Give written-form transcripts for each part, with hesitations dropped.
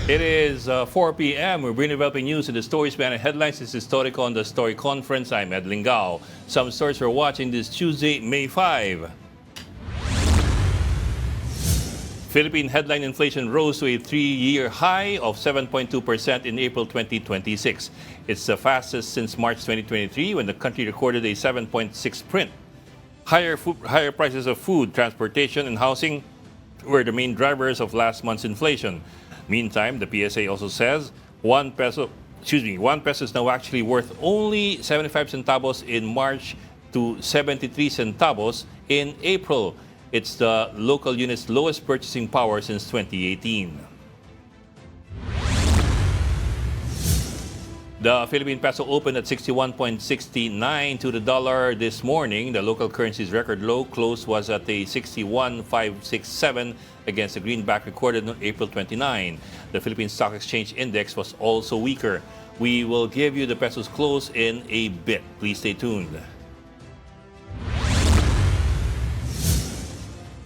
It is 4 p.m. We're bringing developing news and the stories behind the headlines. This is Torico on the Story Conference. I'm Ed Lingao. Some stories we're watching this Tuesday, May 5. Philippine headline inflation rose to a three-year high of 7.2% in April 2026. It's the fastest since March 2023 when the country recorded a 7.6 print. Higher prices of food, transportation, and housing were the main drivers of last month's inflation. Meantime, the PSA also says 1 peso is now actually worth only 75 centavos in March to 73 centavos in April. It's the local unit's lowest purchasing power since 2018. The Philippine peso opened at 61.69 to the dollar this morning. The local currency's record low close was at a 61.567 against the greenback recorded on April 29. The Philippine Stock Exchange Index was also weaker. We will give you the peso's close in a bit. Please stay tuned.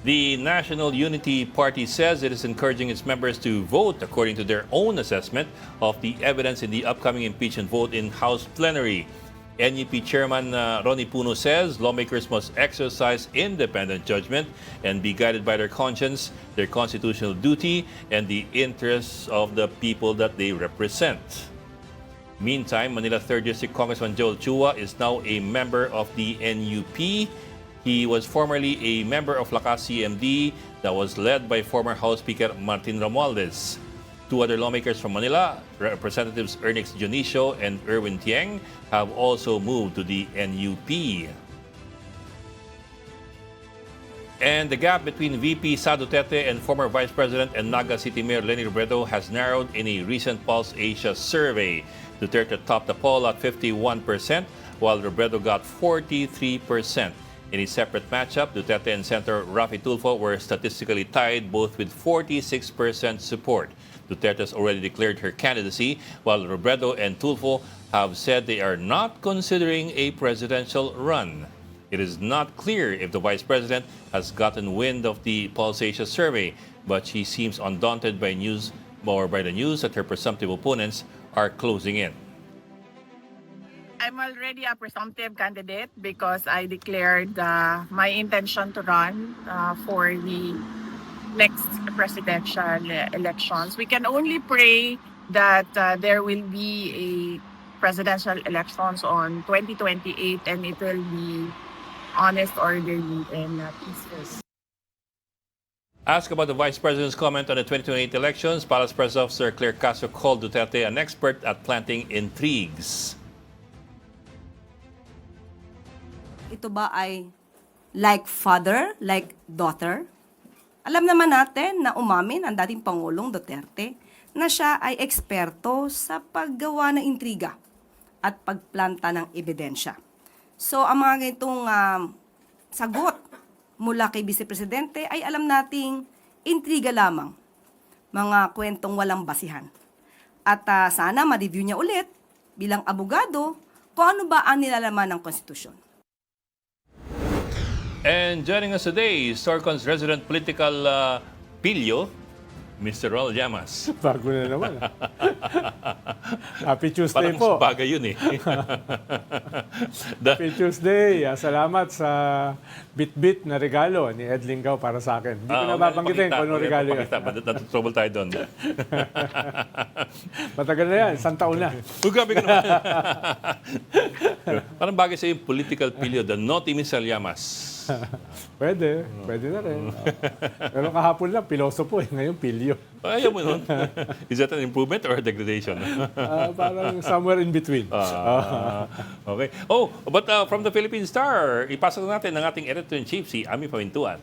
The National Unity Party says it is encouraging its members to vote according to their own assessment of the evidence in the upcoming impeachment vote in House plenary. NUP Chairman Ronnie Puno says lawmakers must exercise independent judgment and be guided by their conscience, their constitutional duty, and the interests of the people that they represent. Meantime, Manila 3rd District Congressman Joel Chua is now a member of the NUP. He was formerly a member of Lakas CMD that was led by former House Speaker Martin Romualdez. Two other lawmakers from Manila, Representatives Ernix Dionisio and Erwin Tieng, have also moved to the NUP. And the gap between VP Sa Duterte and former Vice President and Naga City Mayor Leni Robredo has narrowed in a recent Pulse Asia survey. Duterte topped the poll at 51%, while Robredo got 43%. In a separate matchup, Duterte and Senator Raffy Tulfo were statistically tied, both with 46% support. Duterte has already declared her candidacy, while Robredo and Tulfo have said they are not considering a presidential run. It is not clear if the vice president has gotten wind of the Pulse Asia survey, but she seems undaunted by the news that her presumptive opponents are closing in. I'm already a presumptive candidate because I declared my intention to run for the next presidential elections. We can only pray that there will be a presidential elections on 2028 and it will be honest, orderly, and peaceful. Asked about the Vice President's comment on the 2028 elections, Palace Press Officer Claire Castro called Duterte an expert at planting intrigues. Ito ba ay like father, like daughter? Alam naman natin na umamin ang dating Pangulong Duterte na siya ay eksperto sa paggawa ng intriga at pagplanta ng ebidensya. So, ang mga ganitong sagot mula kay Vice Presidente ay alam nating intriga lamang, mga kwentong walang basihan. At sana ma-review niya ulit bilang abogado kung ano ba ang nilalaman ng konstitusyon. And joining us today, Storcon's resident political pilyo, Mr. Ronald Llamas. Bago na naman. Happy Tuesday Parang po. bagay yun eh. Happy Tuesday. Salamat sa bit-bit na regalo ni Ed Lingao para sa akin. Hindi ko na babanggitin kung anong regalo yun. Natutrouble tayo doon. Matagal na yan. Isang taon na. Grabe ka naman. Parang bagay sa yung political pilyo, the naughty Mr. Llamas. Pwede na rin. Pero kahapon lang, pilosopo eh. Ngayon, pilyo. Ayaw mo nun. Is that an improvement or a degradation? Parang somewhere in between. Okay. Oh, but from the Philippine Star, ipasok natin ng ating editor-in-chief, si Ami Pamintuan.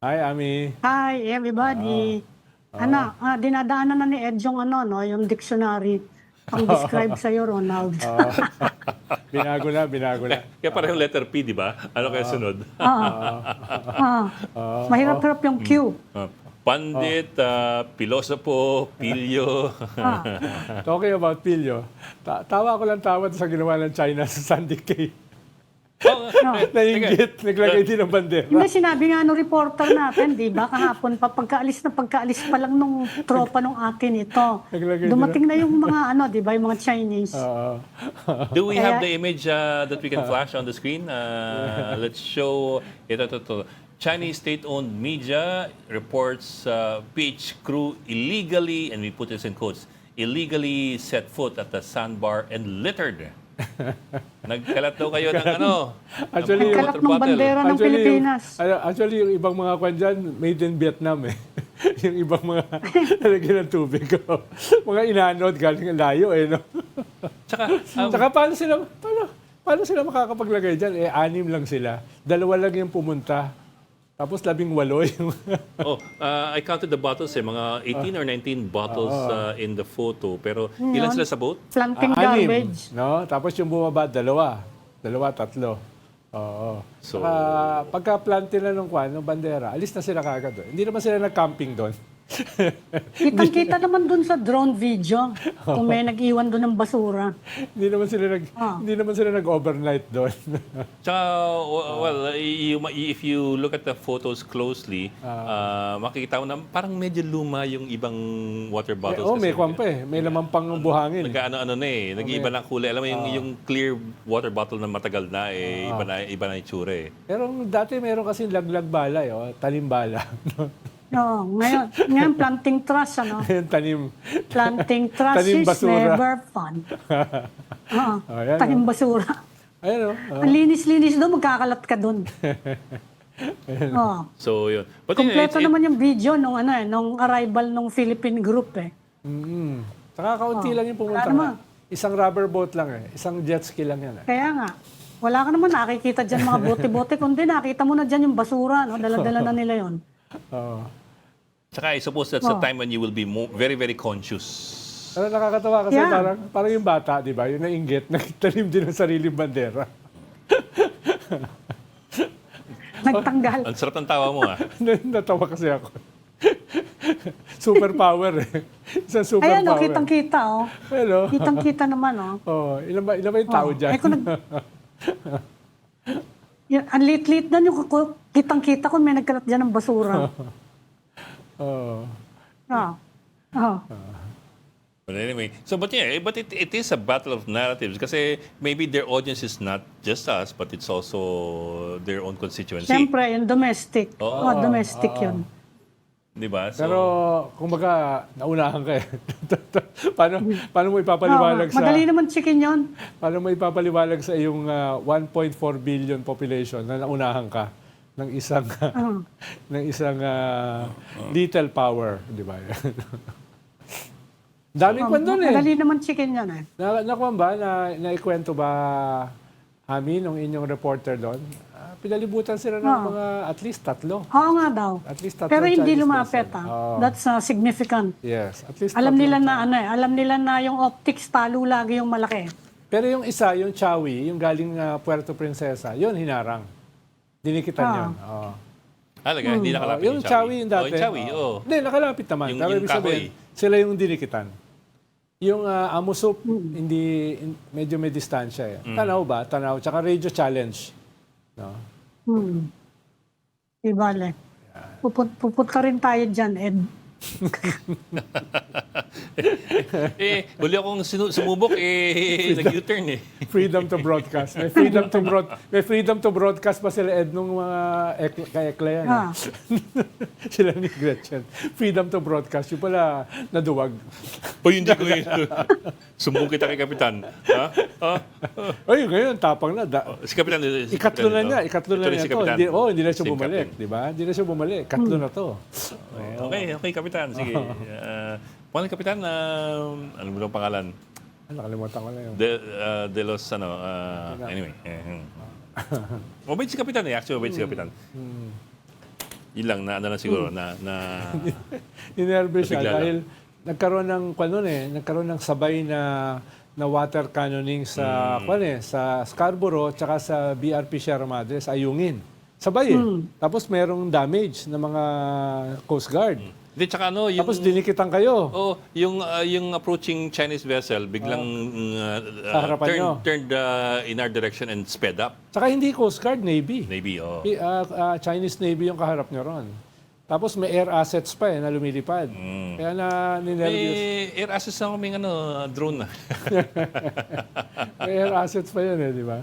Hi, Ami. Hi, everybody. Dinadaanan na ni Ed yung yung dictionary. Ang describe sa'yo, Ronald. Binago na. Kaya parang letter P, di ba? Ano kaya sunod? Mahirap-hirap yung Q. Pandit, pilosopo, pilyo. Talking about pilyo, tawa ko lang tawa sa ginawa ng China sa Sandy Cay. Oh, Nainggit, naglagay din ng bandera. Hindi, sinabi nga nung reporter natin, di ba, kahapon pa, pagkaalis pa lang nung tropa nung akin ito. Naglagay Dumating na yung mga di ba, yung mga Chinese. Oo. Do we have Kaya- the image that we can flash on the screen? Let's show ito. Chinese state-owned media reports PH crew illegally, and we put this in quotes, illegally set foot at the sandbar and littered. Nagkalat daw kayo ng Actually, ng Nagkalat water ng bottle. bandera ng Pilipinas. Actually, yung ibang mga kwan dyan, made in Vietnam eh. Yung ibang mga nalagyan ng tubig. Mga inanod galing ang layo eh. No? Tsaka, Paano sila makakapaglagay dyan? Eh, 6 lang sila. 2 lang yung pumunta. Tapos 18 yung... I counted the bottles mga 18 or 19 bottles in the photo. Pero ilan sila sa boat? Planting 6, garbage. no? Tapos yung bumaba, 2. 2, 3. Oo. So- Pagka-plante na ng bandera, alis na sila kagad doon. Hindi naman sila nag-camping doon. Kitang-kita naman dun sa drone video kung may nag-iwan dun ng basura. Hindi naman sila nag-overnight doon. Tsaka, if you look at the photos closely, makikita mo na parang medyo luma yung ibang water bottles. May kwan pa eh. May laman pang buhangin. Nag-ano na eh. Nag-iba na kulay. Alam mo yung clear water bottle na matagal na eh. Iba na yung tsura eh. Pero dati meron kasi laglag bala, tanim bala. Ngayon planting trash, Tanim. Planting trash Tanim is basura. never fun. Ayan, Tanim basura. Ayun, Ang linis-linis doon, magkakalat ka doon. So, yun. But Kompleto naman yung video nung arrival ng Philippine group eh. Saka kaunti lang yung pumunta. Wala naman. Isang rubber boat lang eh. Isang jet ski lang yan eh. Kaya nga, wala ka naman nakikita dyan mga bote-bote, kundi nakita mo na dyan yung basura, dala-dala na nila yon. Oo. Tsaka I suppose that's the time when you will be very, very conscious. Pero nakakatawa kasi Yeah. parang yung bata, di ba? Yung nainggit, nagtanim din ng sariling bandera. Nagtanggal. Ang sarap ng tawa mo Natawa kasi ako. Superpower eh. Isang superpower. Ayan, kitang-kita Hello. Kitang-kita naman Ilan ba yung tao dyan? Ay, ang lit-lit na yung kitang-kita kung may nagkalat dyan ng basura. But anyway, but it is a battle of narratives kasi maybe their audience is not just us, but it's also their own constituency. Siyempre, yung domestic. Domestic yun. Di ba? So, Pero, kumbaga, naunahan ka eh. paano mo ipapaliwalag sa... Madali naman chicken yun. Paano mo ipapaliwalag sa iyong 1.4 billion population na naunahan ka ng isang little power, di ba? Daming kwan doon eh. Madali naman chicken yun eh. Nakuha ba? Naikwento ba, Hami, nung inyong reporter doon? Pinalibutan sila ng mga at least 3. Oo nga daw. At least 3 Pero hindi Chinese lumapit vessel. That's significant. Yes, at least Alam 3 nila na alam nila na yung optics talo lagi yung malaki. Pero yung isa, yung Chawi, yung galing Puerto Princesa, yun hinarang. Dinikitan yun. Oo. hindi nakalapit Yung Chawi yung dati. yung Chawi, Hindi, nakalapit naman. Yung Pero ibig sabihin, sila yung dinikitan. Yung Amusup, medyo may distansya eh. Tanaw ba? Tanaw. Tsaka Radio Challenge. No? Ibale. Pupunta rin tayo dyan, Ed. Huli akong sumubok, nag-U-turn eh. Freedom to broadcast. May freedom to broadcast pa sila, Ed, nung mga kay-ekla yan. Sila ni Gretchen. Freedom to broadcast. Yung pala, naduwag. Hindi ko yun. Sumbong kita kay Kapitan. Ay, ngayon, tapang na. Si Kapitan. Ikatlo na niya Si to. Kapitan. Hindi na siya Same bumalik. captain. Di ba? Hindi na siya bumalik. Katlo na to. Okay, Kapitan. Sige. Pangalan Kapitan, ano mo lang pangalan? Nakalimutan ko na yun. De los, anyway. Mabait si Kapitan eh. Actually, mabait si Kapitan. Yun lang, na siguro, na Inervous siya Nabigla lang. dahil nagkaroon ng sabay na water cannoning sa sa Scarborough tsaka sa BRP Sierra Madre sa Ayungin. Sabay eh. Tapos merong damage ng mga Coast Guard. Hindi, tsaka ano, yung... Tapos dinikitan kayo. Oh, yung approaching Chinese vessel biglang Sa harapan nyo. turned in our direction and sped up. Tsaka hindi Coast Guard, Navy. Maybe, oh. Chinese Navy yung kaharap nyo ron. Tapos may air assets pa na lumilipad. Kaya na ninervyos. May air assets na kaming drone na. May air assets pa yun di ba?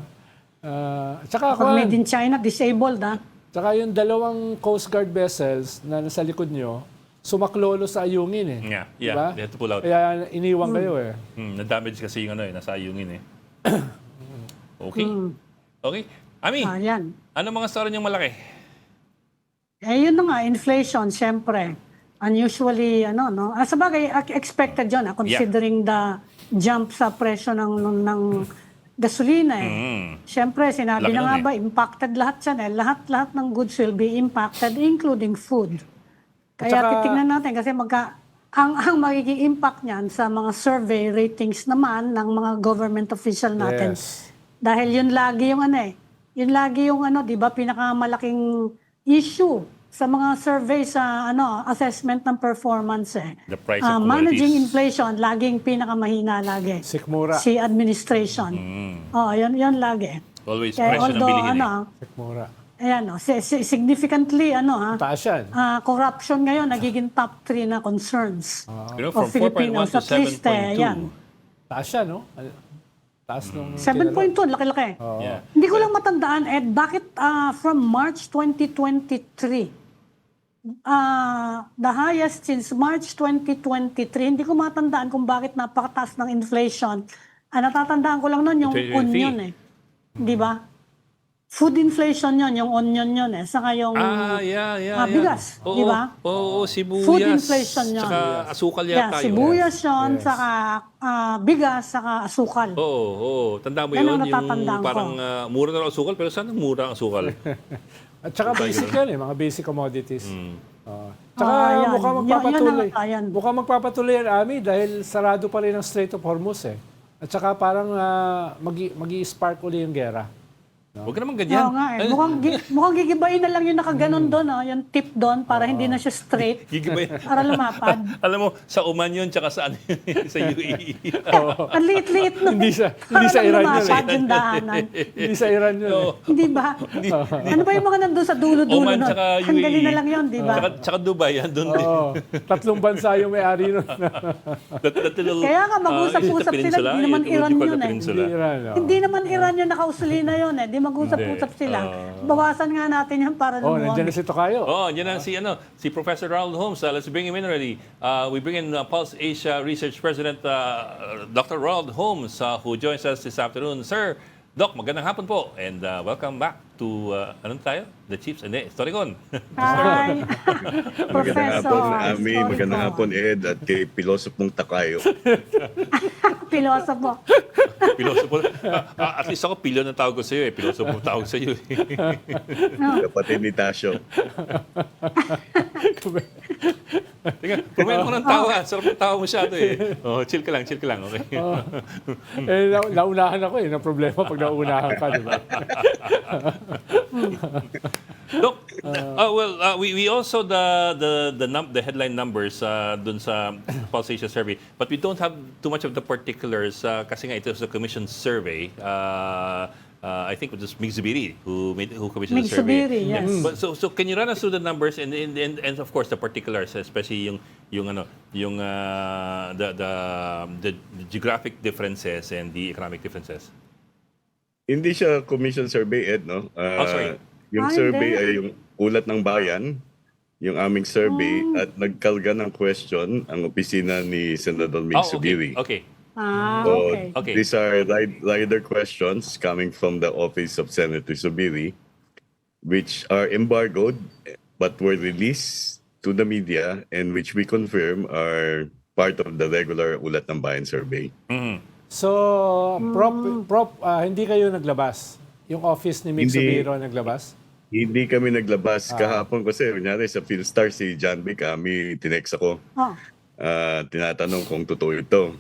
Tsaka Pag made in China, disabled, ha? Tsaka yung dalawang Coast Guard vessels na nasa likod nyo, sumaklolo sa ayungin Yeah, Diba? they had to pull out. Kaya iniwan kayo Na-damage kasi yung nasa ayungin Okay. Okay. Ami, Yan. ano mga story niyong malaki? Yun na nga, inflation, syempre. Unusually, sa bagay, expected yun, considering the jump sa presyo ng gasolina Syempre, sinabi Laki na nga nun ba, impacted lahat yan Lahat ng goods will be impacted, including food. Kaya Tsaka- titingnan natin kasi ang magiging impact niyan sa mga survey ratings naman ng mga government official natin. Yes. Dahil yun lagi yung yun lagi yung 'di ba, pinakamalaking issue sa mga survey sa assessment ng performance The price of managing commodities. inflation laging pinakamahina lagi. Sikmura. Si administration. Yun lagi. Always Kaya presyo ng although bilihin Sikmura. ayan significantly Taas yan. corruption ngayon nagiging top 3 na concerns. You know, of from 4.1 Filipinos, to at least, 7.2. yan. Taas yan, no? Taas nung... 7.2, laki-laki. Yeah. Hindi ko lang matandaan, Ed, bakit from March 2023, the highest since March 2023, hindi ko matandaan kung bakit napakataas ng inflation. Natatandaan ko lang nun yung 2023. onion Di ba? Food inflation yon, yung onion yun Saka yung Yeah. bigas, Oo, di ba? Oo, sibuyas. Food inflation yun. Saka asukal yata yun. Sibuyas yun, saka bigas, saka asukal. Oo. Tanda mo Yan ang yun, yung natatandaan ko. parang mura na ang asukal, pero saan ang mura ang asukal? At saka basic yan mga basic commodities. Tsaka yan. mukhang magpapatuloy. Yan. Mukhang magpapatuloy yan, Ami, dahil sarado pa rin ang Strait of Hormuz At saka parang magi-spark uli yung gera. Huwag ka naman ganyan. Oo nga Mukhang gigibayin na lang yung nakaganon doon, yung tip doon, para hindi na siya straight. Gigibay. Para lumapad. Alam mo, sa Oman yun, tsaka sa, sa UAE. Ang liit-liit nun. Hindi sa Para Iran lang yun lumapad yung daanan. Hindi sa Iran yun. Oo. Hindi ba? Ano ba yung mga nandun sa dulo-dulo Oman nun? tsaka UAE. Hanggali na lang yun, di ba? Tsaka Dubai, yan doon din. Oo. Tatlong bansa yung may-ari nun. That little, Kaya nga, mag-usap-usap is it the sila, peninsula? hindi naman What do you Iran call the yun peninsula? Hindi Iran. Hindi naman Iran yung nakausulina yun Di mag-usap-usap sila. Bawasan nga natin yan para lumuwag. Nandiyan na si Tokayo. Yan na si Professor Ronald Holmes. Let's bring him in already. We bring in Pulse Asia Research President Dr. Ronald Holmes who joins us this afternoon. Sir, Doc, magandang hapon po and welcome back to The Chiefs and the Storicon. Hi. Magandang hapon, Ami. Sorry Magandang po. hapon, Ed. At kay Pilosopong Takayo. Pilosopo. Pilosopo. At least ako, pilyo na tawag ko sa iyo. Pilosopo tawag sa iyo. Kapatid ni Tasio. Tingnan, pumaya mo ng tawa. Sarap ng tawa masyado chill ka lang. Okay. Naunahan ako na problema pag naunahan ka, di ba? Look, we also the headline numbers dun sa Pulse Asia survey, but we don't have too much of the particulars kasi nga ito is a commission survey. I think it was Mig Zubiri who commissioned the survey. Zubiri, yes. But so can you run us through the numbers and of course the particulars, especially the geographic differences and the economic differences. Hindi siya commission survey, Ed, no? Sorry. Yung Hindi. survey ay yung ulat ng bayan, yung aming survey, at nagkalga ng question ang opisina ni Senador Mig Zubiri. Okay. So, Okay. these are rider questions coming from the office of Senator Zubiri, which are embargoed but were released to the media and which we confirm are part of the regular Ulat ng Bayan survey. So, Prop, hindi kayo naglabas? Yung office ni Mick Hindi. Subiro naglabas? Hindi kami naglabas kahapon kasi kunyari sa Philstar si John B. kami tinext ako. Tinatanong kung totoo ito.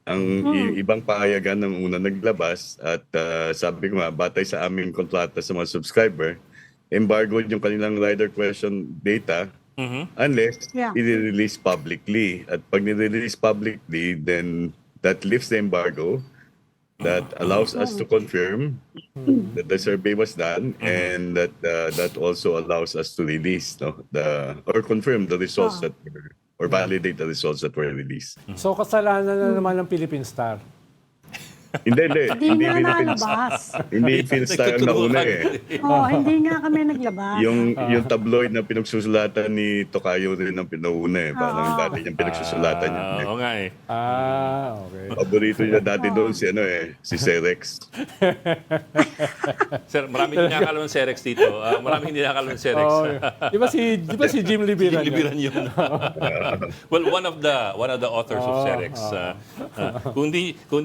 Ang ibang pahayagan ng una naglabas at sabi ko nga, batay sa aming kontrata sa mga subscriber, embargoed yung kanilang rider question data unless Yeah. i-release publicly. At pag nire-release publicly, then that lifts the embargo that allows us to confirm that the survey was done, and that that also allows us to release or confirm the results that were, or validate the results that were released. So kasalanan na naman ng Philippine Star. Hindi. Hindi nga Philippines- nalabas. Hindi Philstar ang nauna eh. Hindi nga kami naglabas. Yung tabloid na pinagsusulatan ni Tokayo rin ang pinauna eh. Parang dati niyang pinagsusulatan niya. Oo nga eh. Okay. Paborito niya dati doon si Serex. Sir, maraming hindi nakakalam ng Serex dito. Maraming hindi nakakalam ng Serex. Di ba si Jim Libiran? Libiran yun. Well, one of the authors of Serex. Kung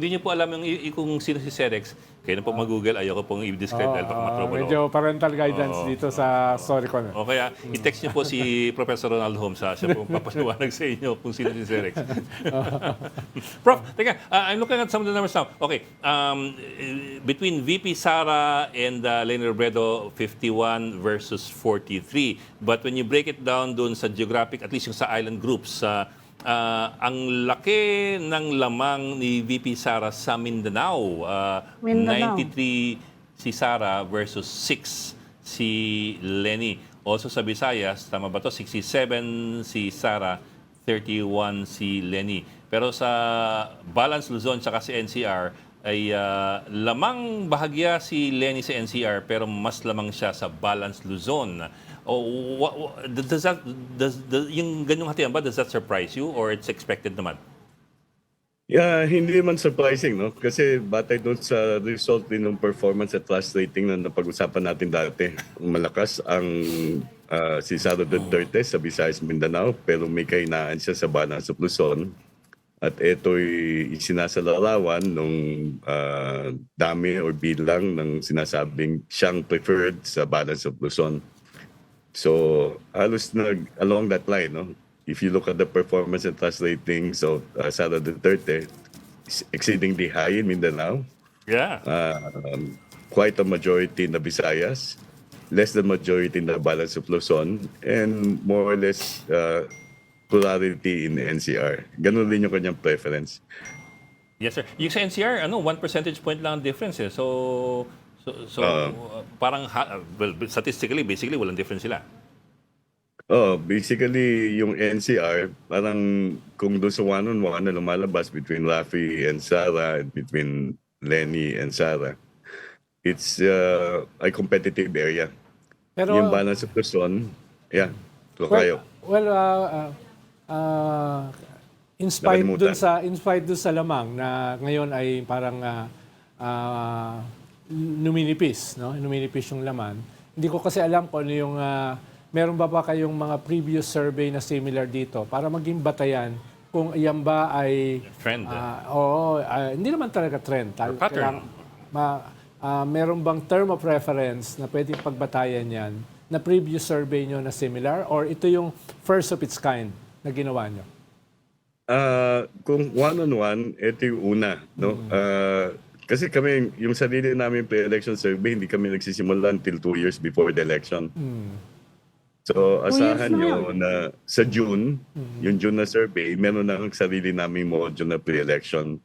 di niyo po alam kung sino si Serex, kayo na po mag-google. Ayoko pong i-describe dahil baka matrobolo. Medyo parental guidance dito sa story ko na. O kaya, i-text niyo po si Professor Ronald Holmes. Siya po papaliwanag sa inyo kung sino si Serex. Prof, teka, I'm looking at some of the numbers now. Okay, between VP Sara and Leni Robredo, 51 versus 43. But when you break it down doon sa geographic, at least yung sa island groups, ang laki ng lamang ni VP Sara sa Mindanao. 93 si Sara versus 6 si Leni. Also sa Visayas, tama ba to? 67 si Sara, 31 si Leni. Pero sa Balance Luzon tsaka si NCR ay lamang bahagya si Leni sa NCR pero mas lamang siya sa Balance Luzon. Yung ganyong hatian ba, does that surprise you or it's expected naman? Yeah, hindi man surprising, no? Kasi batay doon sa result din ng performance at class rating na napag-usapan natin dati. Malakas ang si Sara Duterte sa Visayas, Mindanao, pero may kahinaan siya sa Balance of Luzon. At ito'y sinasalarawan nung dami or bilang ng sinasabing siyang preferred sa Balance of Luzon. So, halos along that line, no? If you look at the performance and trust ratings of Sara Duterte, exceedingly high in Mindanao. Yeah. Quite a majority in the Visayas, less than majority in the Balance of Luzon, and more or less plurality in NCR. Ganun din yung kanyang preference. Yes, sir. Yung sa NCR, 1 percentage point lang ang difference eh. So parang, well, statistically, basically, walang difference sila. Basically, yung NCR, parang kung doon sa one-on-one na lumalabas between Rafi and Sara and between Leni and Sara, it's a competitive area. Pero, Yung Balance of Luzon, yeah, Tokayo. inspired dun sa lamang na ngayon ay parang numinipis, no? Numinipis yung laman. Hindi ko kasi alam kung ano yung meron ba kayong mga previous survey na similar dito para maging batayan kung iyan ba ay Trend. hindi naman talaga trend. Or pattern. Meron bang term of reference na pwedeng pagbatayan yan na previous survey nyo na similar or ito yung first of its kind na ginawa nyo? Kung one-on-one, ito yung una, no? Kasi kami, yung sarili namin pre-election survey, hindi kami nagsisimula until 2 years before the election. So, asahan 2 years na nyo na sa June, yung June na survey, meron na ang sarili namin module na pre-election.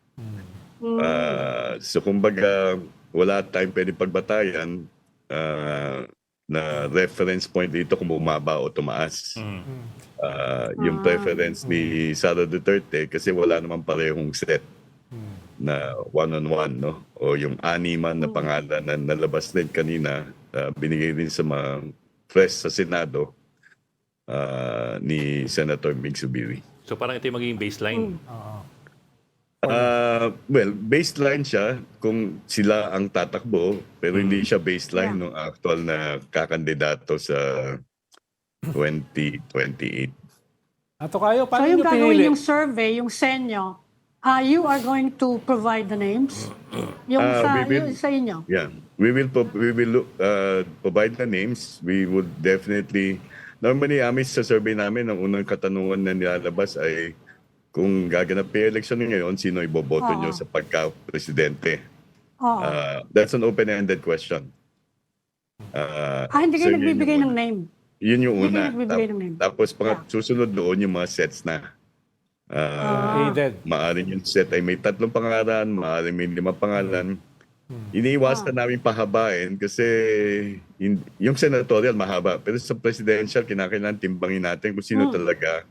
So, kumbaga, wala tayong pwede pagbatayan na reference point dito kung bumaba o tumaas. Yung preference ni Sara Duterte kasi wala naman parehong set na one-on-one, no? O yung animan na pangalan na nalabas din kanina, binigay din sa mga press sa Senado ni Senator Mig Zubiri. So parang ito yung magiging baseline. Well, baseline siya kung sila ang tatakbo, pero hindi siya baseline ng actual na kakandidato sa 2028. Ato kayo, So paano yung nyo gagawin pinili? yung survey, yung senyo, you are going to provide the names? Yung yung sa inyo? Yeah, we will provide the names. We would definitely normally amis sa survey namin ang unang katanungan na nilalabas ay kung gaganap yung election ngayon, sino iboboto nyo sa pagka-presidente? That's an open-ended question. Hindi So kayo yun nagbibigay yung ng una. name? Yun yung Hindi una. kayo nagbibigay ng member. Tapos susunod doon yung mga sets na. Aided. Maaring yung set ay may 3 pangalan, maaring may 5 pangalan. Iniiwasan namin pahabain kasi yung senatorial mahaba. Pero sa presidential, kinakailangan timbangin natin kung sino talaga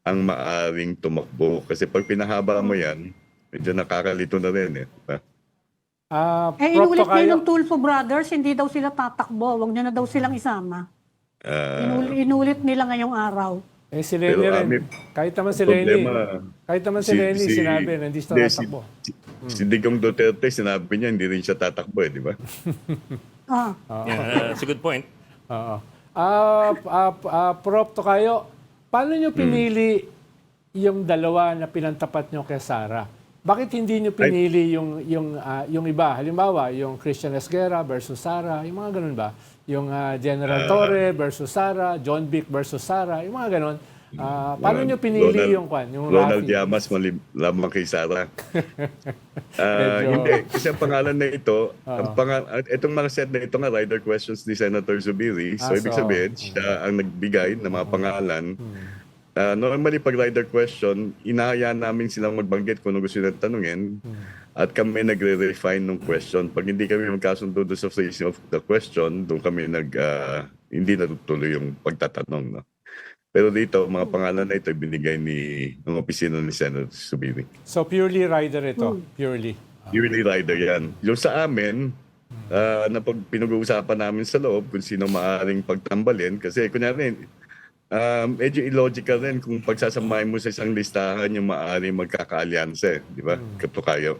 ang maaring tumakbo. Kasi pag pinahaba mo yan, medyo nakakalito na rin. Diba? Prof. Inulit niya Tocayo, ng Tulfo Brothers, hindi daw sila tatakbo. Huwag niyo na daw silang isama. Inulit nila ngayong araw. si Lenny Pero, rin. Kahit naman si Lenny. Kahit naman si Lenny, sinabi na hindi siya tatakbo. Si Digong Duterte, sinabi niya, hindi rin siya tatakbo, di ba? Yeah, that's a good point. Oo. Prof. Tocayo, paano nyo pinili yung dalawa na pinantapat nyo kay Sara? Bakit hindi nyo pinili yung iba? Halimbawa, yung Christian Esguerra versus Sara, yung mga ganun ba? Yung General Torre versus Sara, John Vic versus Sara, yung mga ganun. Paano nyo pinili yung Ronald Rafi? Llamas lamang kay Sara. Hindi, kasi ang pangalan na ito, itong mga set na ito nga, rider questions ni Senator Zubiri. So, ibig sabihin, siya ang nagbigay ng mga pangalan. Normally, pag rider question, inahayaan namin silang magbanggit kung ano gusto nilang tanungin at kami nagre-refine ng question. Pag hindi kami magkasundo doon sa phrasing of the question, doon kami hindi natutuloy yung pagtatanong. No? Pero dito, mga pangalan na ito, binigay ng opisina ni Senator Zubiri. So, purely rider ito. Purely. Purely rider yan. Yung sa amin, na pag pinag-uusapan namin sa loob kung sino maaaring pagtambalin, kasi kunyari, medyo illogical rin kung pagsasamahin mo sa isang listahan yung maaaring magkakaalyanse, di ba? Katukayo.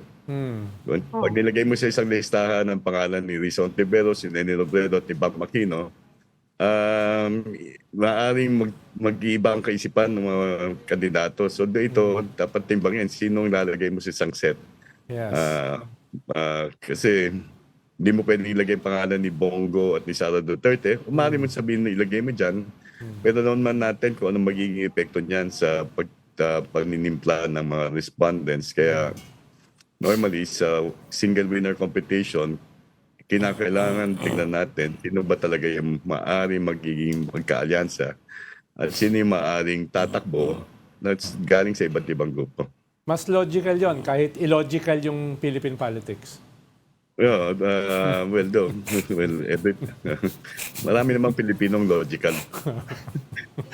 Pag nilagay mo sa isang listahan ang pangalan ni Rizon Tiberos, si Lenny Robredo at ni Bob Aquino, maaaring mag-iiba ang kaisipan ng mga kandidato. So dito, dapat timbangin sinong lalagay mo sa isang set. Yes. Kasi hindi mo pwedeng ilagay pangalan ni Bongo at ni Sara Duterte. Maaari mo sabihin na ilagay mo dyan. Pero naman natin kung anong magiging epekto niyan sa pagninimpla ng mga respondents. Kaya normally sa single winner competition, kinakailangan tingnan natin sino ba talaga yung maaaring magiging magkaalyansa at sino yung maaaring tatakbo na galing sa iba't ibang grupo. Mas logical yon kahit illogical yung Philippine politics. Yeah, marami namang Pilipinong logical.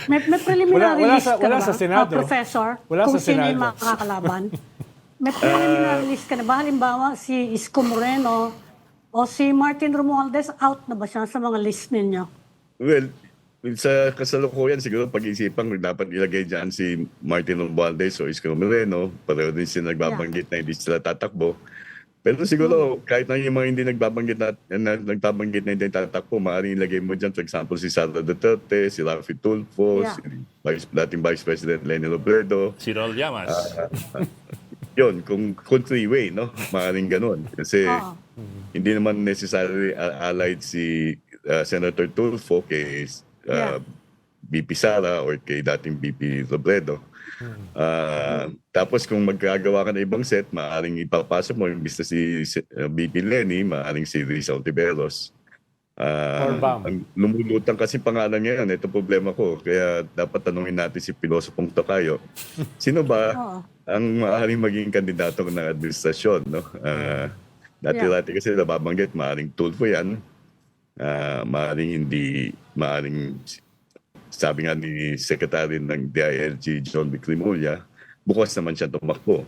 May preliminary Wala list sa- ka wala na ba, sa Senado. Professor? Wala kung sa sino Senado. yung makakalaban? May preliminary list ka na ba? Halimbawa, si Isko Moreno o si Martin Romualdez, out na ba siya sa mga list ninyo? Well, sa kasalukuyan siguro pag-iisipan kung dapat ilagay dyan si Martin Romualdez o Isko Moreno, pareho din sila nagbabanggit na hindi sila tatakbo. Pero siguro, kahit na yung mga hindi nagbabanggit na hindi tatakbo, maaaring ilagay mo dyan, for example, si Sara Duterte, si Rafi Tulfo, Yeah. si dating Vice President Lenny Robredo. Si Ronald Llamas. Yun, kung three-way, no? Maaaring ganun. Kasi hindi naman necessarily allied si Senator Tulfo kay BP Sara or kay dating BP Robredo. Tapos kung magkagawa ka ng ibang set, maaaring ipapasok mo imbis na si BP Lenny, maaaring si Rizal Tiberos. Or BAM. Ang lumulutang kasi pangalan ngayon, ito problema ko. Kaya dapat tanungin natin si Pilosopong Tocayo. Sino ba ang maaaring maging kandidato ng administrasyon? No? Dati-dati kasi nababanggit, maaaring Tulfo yan. Maaaring hindi, maaaring sabi nga ni Secretary ng DILG, John Vic Rimulya, bukas naman siya tumakbo.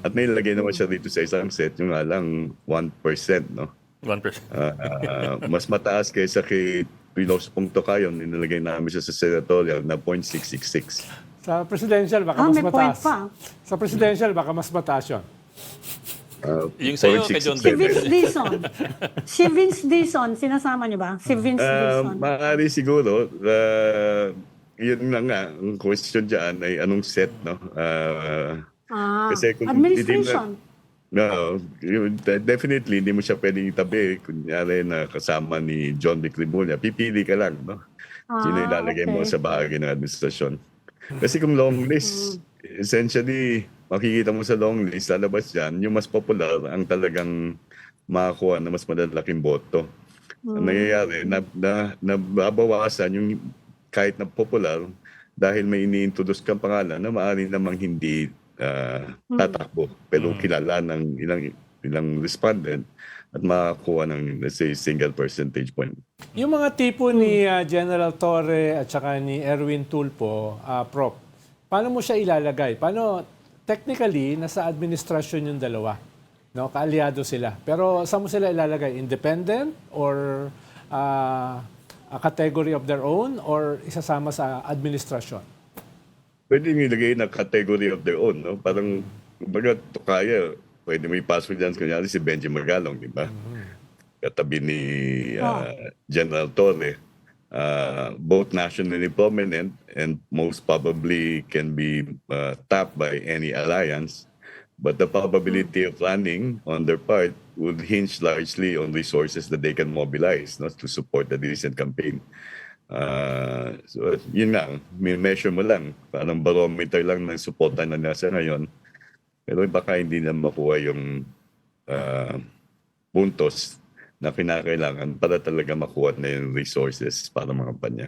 At nailagay naman siya dito sa isang set, yung nga lang 1%. No? 1%. Mas mataas kaysa kay Pilosopong Tocayo, nilalagay namin siya sa senatorial na 0.666. Sa presidential, baka mas may point mataas. pa. Sa presidential, baka mas mataas yun. Yung sa'yo, kay John Si Vic. Vince Dizon. Si Vince Dizon, sinasama niyo ba? Si Vince Dizon. Maaari siguro, yun lang nga, ang question dyan ay anong set, no? Kasi kung administration. No, definitely hindi mo siya pwedeng itabi. Kunyari na kasama ni John Vic Rimulya, pipili ka lang, no? Sino ilalagay mo sa bahagi ng administrasyon. Kasi kung long list, essentially, makikita mo sa long list, lalabas dyan, yung mas popular ang talagang makakuha na mas malalaking boto. Ang nangyayari, nababawasan yung kahit na popular dahil may ini-introduce kang pangalan na maaari namang hindi tatakbo pero kilala ng ilang respondent at makakuha ng, let's say, single percentage point. Yung mga tipo ni General Torre at saka ni Erwin Tulfo, Prof, paano mo siya ilalagay? Paano, technically, nasa administrasyon yung dalawa. No? Kaalyado sila. Pero saan mo sila ilalagay? Independent or a category of their own or isasama sa administrasyon? Pwede nyo ilagay na category of their own, no? Parang, kumbaga, tukaya, pwede mo ipasok dyan, kunyari si Benji Magalong, di ba? Katabi ni General Torre. Both nationally prominent and most probably can be tapped by any alliance. But the probability of running on their part would hinge largely on resources that they can mobilize, not to support the recent campaign. So yun lang, may measure mo lang, parang barometer lang ng suporta na nasa ngayon. Pero baka hindi na makuha yung puntos na kinakailangan para talaga makuha na yung resources para mga kampanya.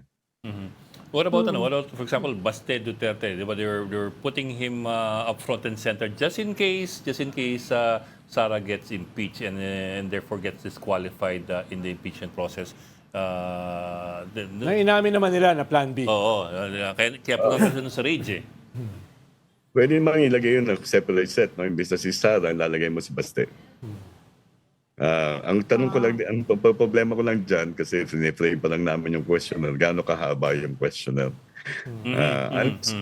What about, for example, Baste Duterte? Diba, they're putting him up front and center just in case Sara gets impeached and therefore gets disqualified in the impeachment process. Na inamin naman nila na plan B. Oo, kaya pumunta sila sa rage eh. Pwede naman ilagay yun na separate set, no? Imbis na si Sara, lalagay mo si Baste. Ang tanong ko lang, ang problema ko lang dyan, kasi frame pa lang namin yung questionnaire, gaano kahaba yung questionnaire.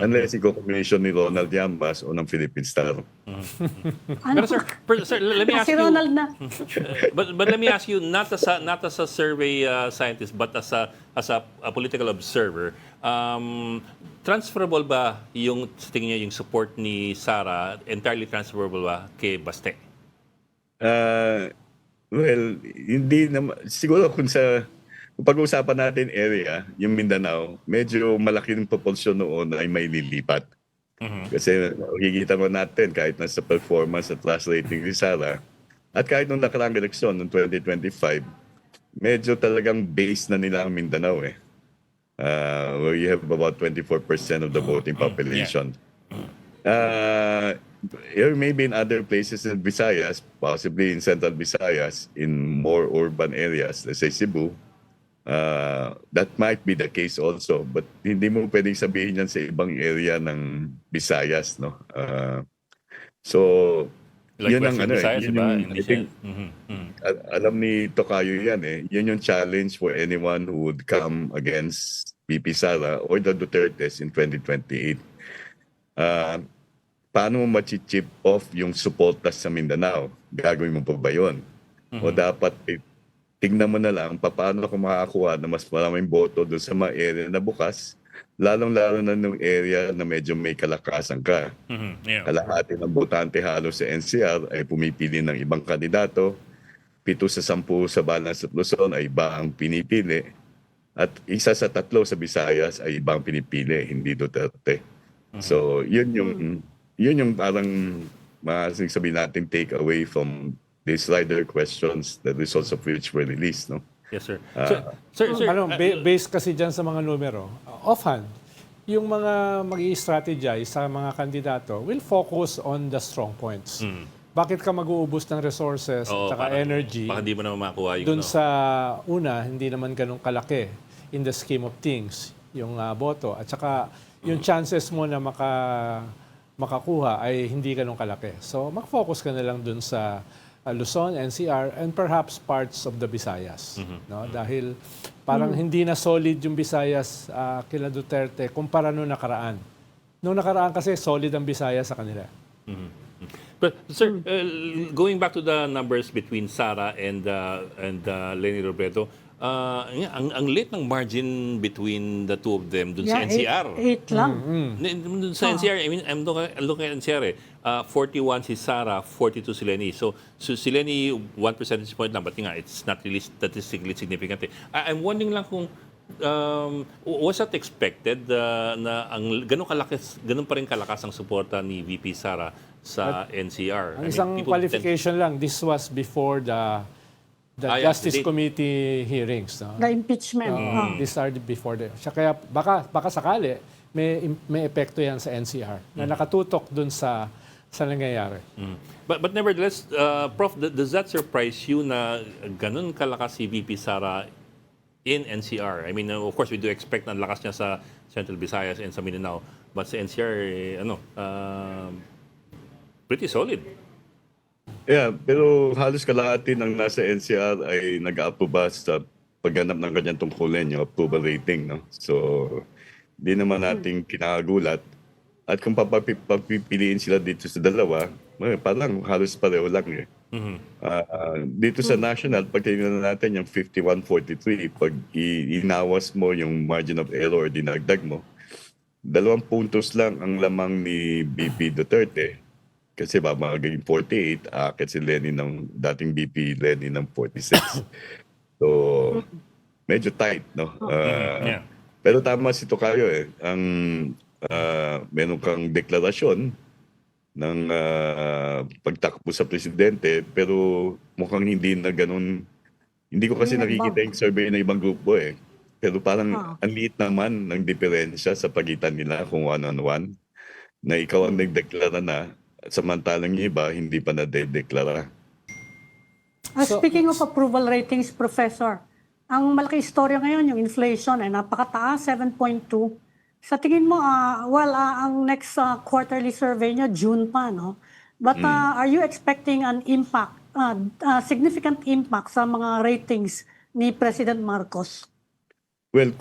Unless i-combination ni Ronald Llamas o ng Philippine Star. Pero sir, let me ask Si you. Ronald na. But let me ask you, not as a survey scientist, but as a political observer, transferable ba yung, sa tingin niyo, yung support ni Sara, entirely transferable ba kay Baste? Well, hindi naman. Siguro kung pag-uusapan natin area, yung Mindanao, medyo malaki ng proportion noon ay may lilipat. Kasi makikita mo natin kahit nasa performance at trust rating ni Sara, at kahit nung nakaraang eleksyon noong 2025, medyo talagang base na nila ang Mindanao eh. Where you have about 24% of the voting population. Maybe in other places in Visayas, possibly in Central Visayas, in more urban areas, let's say Cebu, that might be the case also. But hindi mo pwedeng sabihin yan sa ibang area ng Visayas, no? So, Like yun ang Western Visayas, yun diba? yung, I think, alam ni Tokayo yan eh. Yun yung challenge for anyone who would come against VP Sara or the Dutertes in 2028. Paano mo ma-chip off yung suporta sa Mindanao? Gagawin mo pa ba yun? O dapat tignan mo na lang paano ako makakakuha na mas maraming boto doon sa mga area na bukas, lalong-lalo na nung area na medyo may kalakasan ka. Kalahati ng botante halos sa NCR ay pumipili ng ibang kandidato, 7 sa 10 sa Balance at Luzon ay iba ang pinipili, at 1 sa 3 sa Visayas ay ibang pinipili, hindi Duterte. So, yun yung parang sabihin natin take away from these rider questions, the results of which were released, no? Yes, sir. Sir, Based kasi dyan sa mga numero, offhand, yung mga mag-i-strategize sa mga kandidato will focus on the strong points. Bakit ka mag-uubos ng resources at saka energy baka hindi mo naman makuha yung dun sa una, hindi naman ganun kalaki in the scheme of things, yung boto. At saka yung chances mo na makakuha ay hindi ganun kalaki. So mag-focus ka na lang dun sa Luzon, NCR, and perhaps parts of the Visayas. No? Dahil parang hindi na solid yung Visayas kila Duterte kumpara nung nakaraan. Nung nakaraan kasi solid ang Visayas sa kanila. But sir, going back to the numbers between Sara and Leni Robredo, ang late ng margin between the two of them dun sa NCR. 8 lang. Dun sa NCR, I mean, I'm looking at NCR 41 si Sara, 42 si Leni. So si Leni, 1 percentage point lang, but nga, it's not really statistically significant. I'm wondering lang kung was that expected na ganun pa rin kalakas ang suporta ni VP Sara sa NCR? Ang isang qualification lang, this was before the the Yeah, Justice the date. Committee hearings. No? The impeachment. These are before the... Siya kaya baka sakali may epekto yan sa NCR na nakatutok dun sa nangyayari. But nevertheless, Prof, does that surprise you na ganun kalakas si VP Sara in NCR? I mean, of course, we do expect na lakas niya sa Central Visayas and sa Mindanao. But sa NCR, pretty solid. Yeah, pero halos kalahati ng nasa NCR ay nag-aproba sa pagganap ng kanyang tungkulin, yung approval rating. No? So, di naman nating kinakagulat. At kung papipiliin sila dito sa dalawa, parang halos pareho lang eh. Dito sa national, pag tingnan natin yung 51-43, pag inawas mo yung margin of error, dinagdag mo, 2 puntos lang ang lamang ni BP Duterte. Kasi magiging 48, akit si Lenny ng dating BP Lenny ng 46. So, medyo tight, no? Yeah. Pero tama si Tocayo eh. Ang meron kang deklarasyon ng pagtakbo sa presidente, pero mukhang hindi na ganun. Hindi ko kasi Hindi nakikita yung survey ng ibang grupo eh. Pero parang ang liit naman ng diferensya sa pagitan nila kung one-on-one, na ikaw ang nagdeklara na, samantalang yung iba hindi pa na-deklara. Speaking of approval ratings, Professor, ang malaki istorya ngayon, yung inflation ay napakataas, 7.2. Sa tingin mo, ang next quarterly survey niya, June pa, no? But are you expecting an impact, significant impact sa mga ratings ni President Marcos? Well,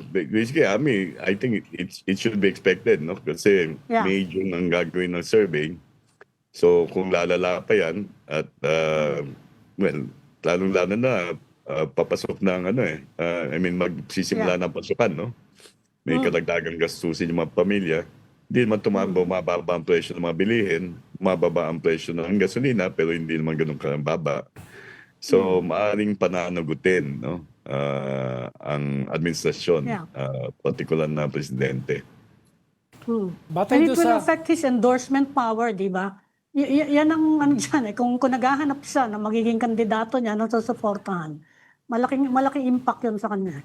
basically, I think it should be expected, no? Kasi Yeah. May June ang gagawin ng survey. So, kung lalala pa yan, at, lalong-lalo na, papasok ng magsisimula ng pasukan, no? May karagdagang gastusin yung mga pamilya. Hindi naman mababa ang presyo ng mga bilihin, mababa ang presyo ng gasolina, pero hindi naman ganun karambaba. So, maaring pananagutin, no? Ang administrasyon, Yeah. partikular na presidente. Batay And it doon will sa... affect his endorsement power, di ba? Yan ang dyan eh. Kung naghahanap siya na magiging kandidato niya, no, susuportahan, malaking impact yun sa kanya.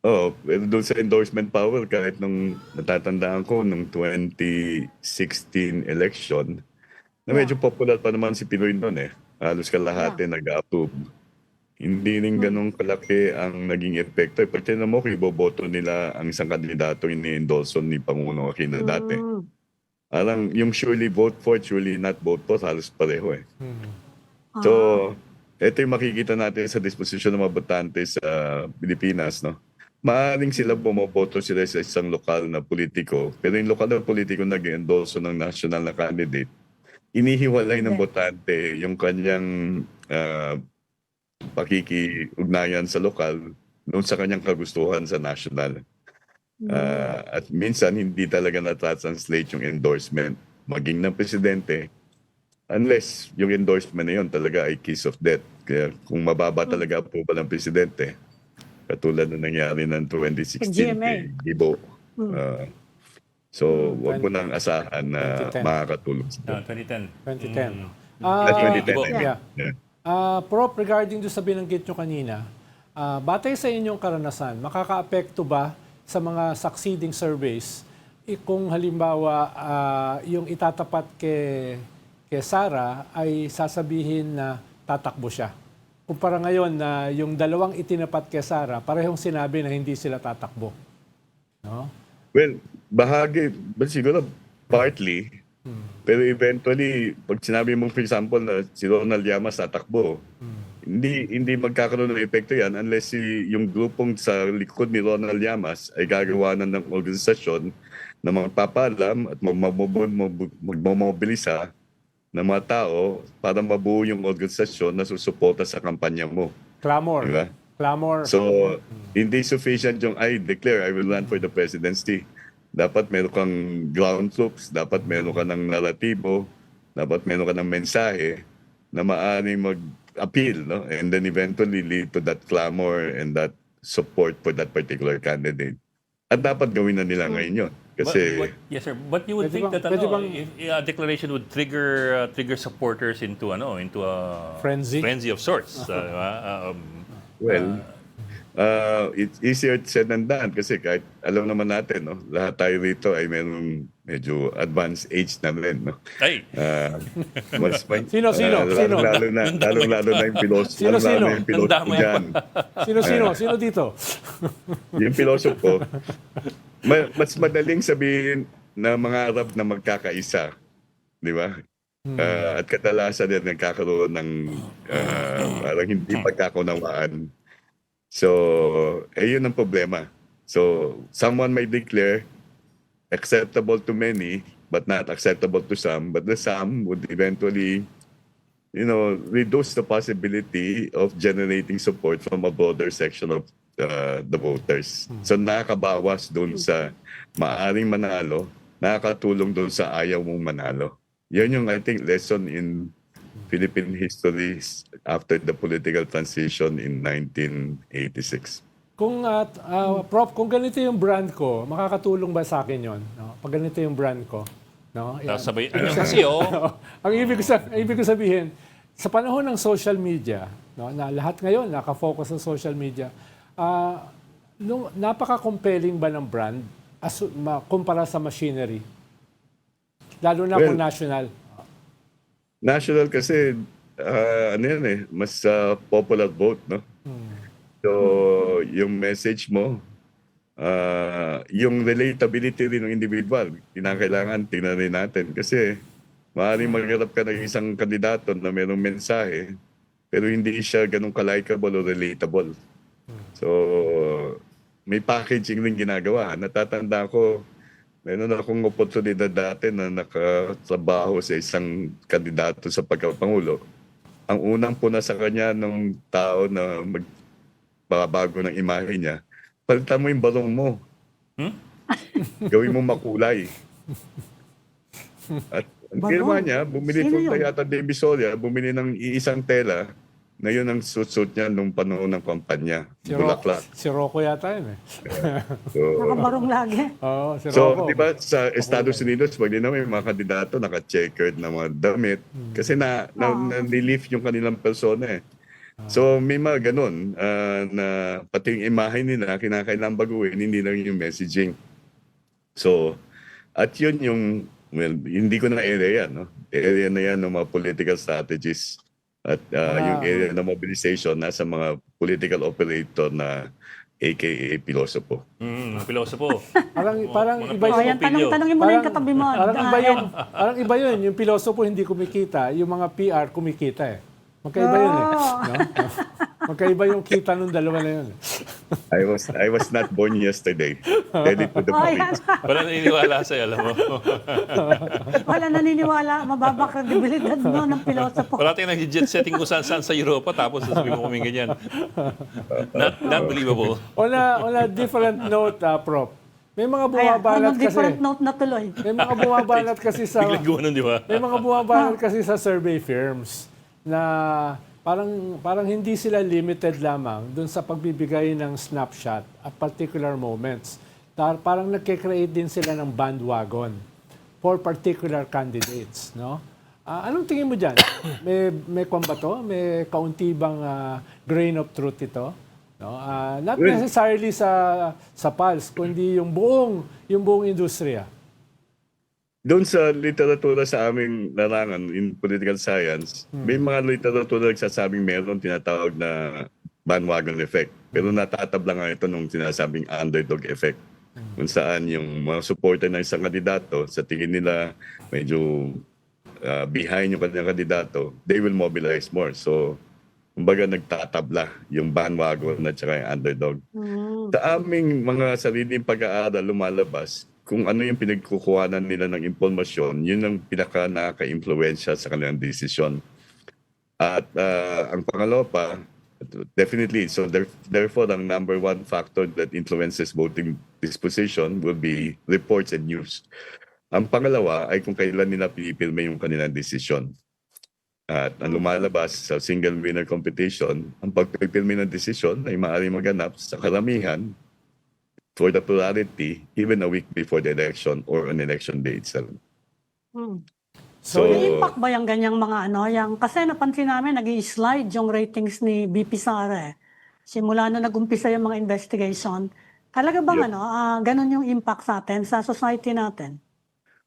Pero doon sa endorsement power, kahit nung natatandaan ko, nung 2016 election, na medyo popular pa naman si Pinoy noon eh. Halos kalahati nag-approve. Hindi rin ganun kalaki ang naging epekto. Pag tinan mo, iboboto nila ang isang kandidato ini-endorse ni Pangulong Aquino dati. Alang yung surely vote for, surely not vote for, halos pareho eh. So, ito yung makikita natin sa disposisyon ng mga botante sa Pilipinas, no? Maaring sila bumoboto sila sa isang lokal na politiko, pero yung lokal na politiko nag-endorse ng national na candidate, inihiwalay ng botante yung kanyang pakikiugnayan sa lokal noon sa kanyang kagustuhan sa national. At minsan hindi talaga na-translate yung endorsement maging ng presidente unless yung endorsement na yun talaga ay kiss of death. Kaya kung mababa talaga po ba ng presidente, katulad na nangyari ng 2016 GMA. kay Gibo. So, wag mo nang asahan na 2010. makakatulong sa 2010. 2010. 2010. Yeah. Yeah. Prof, regarding doon sa binanggit nyo kanina, batay sa inyong karanasan, makaka-apekto ba sa mga succeeding surveys kung halimbawa yung itatapat kay Sara ay sasabihin na tatakbo siya? Kumpara ngayon na yung dalawang itinapat kay Sara, parehong sinabi na hindi sila tatakbo. No? Well, siguro partly, pero eventually, pag sinabi mo for example na si Ronald Llamas tatakbo, hindi magkakaroon ng epekto yan unless yung grupong sa likod ni Ronald Llamas ay gagawa ng organisasyon na magpapalam at magmomobilisa ng mga tao para mabuo yung organisasyon na susuporta sa kampanya mo. Clamor. Diba? Clamor. So, hindi sufficient yung I declare I will run for the presidency. Dapat meron kang ground troops, dapat meron ka ng naratibo, dapat meron ka ng mensahe na maaaring mag-appeal, no? And then eventually lead to that clamor and that support for that particular candidate. At dapat gawin na nila ngayon yun. Kasi Yes, sir. But you would Pwede think bang- that pwede ano, bang- if a declaration would trigger supporters into a Frenzy? of sorts. well, it's easier said than done kasi kahit alam naman natin, no, lahat tayo rito ay merong medyo advanced age na rin, no. Ay, Mas may, Sino? lalo na yung piloso, Sino? lalo na yung piloso Nandamay dyan. Sino dito? Yung pilosopo, mas madaling sabihin na mga Arab na magkakaisa, di ba? At kadalasan din nagkakaroon ng parang hindi pagkakunawaan. So, yun ang problema. So, someone may declare acceptable to many but not acceptable to some, but the some would eventually reduce the possibility of generating support from a broader section of the voters. So nakakabawas doon sa maaring manalo, nakakatulong doon sa ayaw mong manalo. Yan yung I think lesson in Philippine history after the political transition in 1986. Kung Prof, kung ganito yung brand ko, makakatulong ba sa akin 'yon? No? Pag ganito yung brand ko, no? Yan. sabay, kasi Ang ibig ko sabihin, sa panahon ng social media, no, na lahat ngayon naka-focus sa social media, napaka-compelling ba ng brand kumpara sa machinery? Lalo na kung national. National kasi mas popular vote, no? So, yung message mo, yung relatability rin ng individual, kinakailangan tingnan rin natin kasi maaaring magharap ka ng isang kandidato na mayroong mensahe pero hindi siya ganun ka-likeable o relatable. So, may packaging rin ginagawa. Natatanda ko, meron akong oportunidad dati na nakatrabaho sa isang kandidato sa pagkapangulo. Ang unang puna sa kanya ng tao na magbabago ng imahe niya, palitan mo yung balong mo. Gawin mo makulay. At ang ginawa niya, bumili Sino po yun? yata Divisoria, bumili ng iisang tela na yun ang suit niya nung panahon ng kampanya. Bulaklak. Si Rocco yata yun eh. So, Nakabarong lagi. Oo, si So, Rocco. di ba sa Estados Unidos, pag din naman yung mga kandidato naka-checkered na mga damit kasi na-relief yung kanilang persona eh. So, may mga ganun na pati yung imahe nila, kinakailangan baguhin, hindi lang yung messaging. So, at yun yung, hindi ko na area yan, no? Area na yan ng mga political strategies at yung area ng mobilization nasa mga political operator na aka pilosopo. Pilosopo. Parang iba O, yung yan, tanongin mo na yung katabi mo. parang iba yun. Yung pilosopo hindi kumikita, yung mga PR kumikita eh. Magkaiba yun eh. No? Magkaiba yung kita nung dalawa na yun. I was not born yesterday. Tell it to the O, yan. police. Wala naniniwala sa'yo, alam mo. Wala naniniwala. Mababa kredibilidad mo ng pilosopo. Parating nag-jet setting ko saan sa Europa tapos sasabihin mo kaming ganyan. Not believable. On a different note, Prof. May mga Ayan, bumabanat on a different kasi. note na tuloy. May mga bumabanat kasi sa Biglang gumanon, di ba? May mga bumabanat kasi sa survey firms na parang hindi sila limited lamang dun sa pagbibigay ng snapshot at particular moments. Parang nagke-create din sila ng bandwagon for particular candidates, no? Anong tingin mo diyan? May kwan ba to? May kaunti bang grain of truth ito? No? Not necessarily sa Pulse, kundi yung buong industriya. Doon sa literatura sa aming larangan in political science, may mga literatura nagsasabing meron tinatawag na bandwagon effect. Pero natatabla nga ito nung sinasabing underdog effect. Kung saan yung mga supporter ng isang kandidato, sa tingin nila medyo behind yung kanilang kandidato, they will mobilize more. So, kumbaga nagtatabla yung bandwagon at saka yung underdog. Sa aming mga sariling pag-aaral lumalabas, kung ano yung pinagkukuhanan nila ng impormasyon, yun ang pinaka nakaka-influensya sa kanilang desisyon. At ang pangalawa pa, definitely, so therefore, ang number one factor that influences voting disposition will be reports and news. Ang pangalawa ay kung kailan nila pinipirme yung kanilang desisyon. At ang lumalabas sa single winner competition, ang pagpipirme ng desisyon ay maaaring maganap sa karamihan for the plurality even a week before the election or on election day itself. So, May impact ba yung ganyang mga ano? Kasi napansin namin, nag-i-slide yung ratings ni BP Sara eh. Simula na nag-umpisa yung mga investigation. Talaga bang Yep. ganun yung impact sa atin, sa society natin?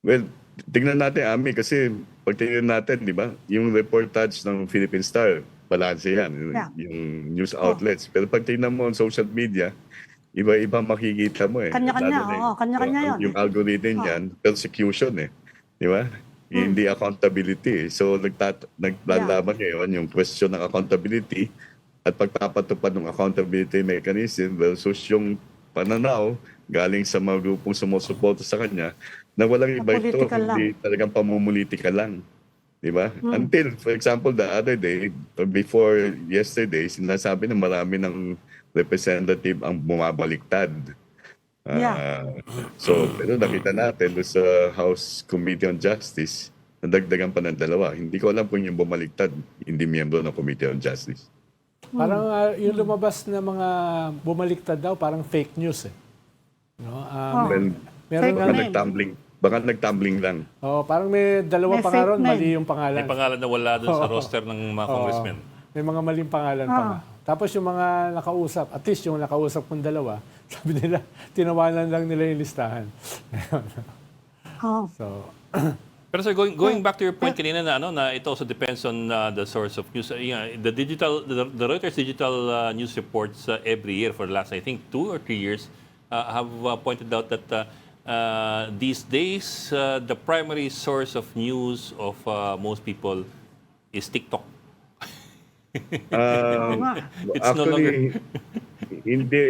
Well, tingnan natin, Ami, kasi pag tingnan natin, di ba, yung reportage ng Philippine Star, balanse yan, Yeah. yung news outlets. Pero pag tingnan mo on social media, iba-iba makikita mo eh. Kanya-kanya, Lalo na oo, kanya-kanya yun yung eh. algorithm Oo. yan, persecution eh. Di ba? Hindi accountability eh. So, naglalaban ngayon yung question ng accountability at pagpapatupad ng accountability mechanism versus yung pananaw galing sa mga grupong sumusuporta sa kanya na walang Na iba ito, political hindi talagang pamumulitika lang. Di ba? Until, for example, the other day, or before yesterday, sinasabi na marami ng representative ang bumabaliktad. So, pero nakita natin doon sa House Committee on Justice, nadagdagan pa ng 2. Hindi ko alam kung yung bumaliktad, hindi miyembro ng Committee on Justice. parang yung lumabas na mga bumaliktad daw, parang fake news eh. No? Well, Meron Fake nga, name. baka nagtumbling lang. parang may dalawa May pa nga fake ron, name. mali yung pangalan. May pangalan na wala doon sa roster ng mga congressmen. May mga maling pangalan pa nga. Tapos yung mga nakausap, at least yung nakausap kong 2, sabi nila, tinawanan lang nila yung listahan. Oh. So, Pero sir, going back to your point kanina na na it also depends on the source of news. The Reuters digital news reports every year for the last I think 2 or 3 years have pointed out that these days the primary source of news of most people is TikTok. It's no longer. Hindi,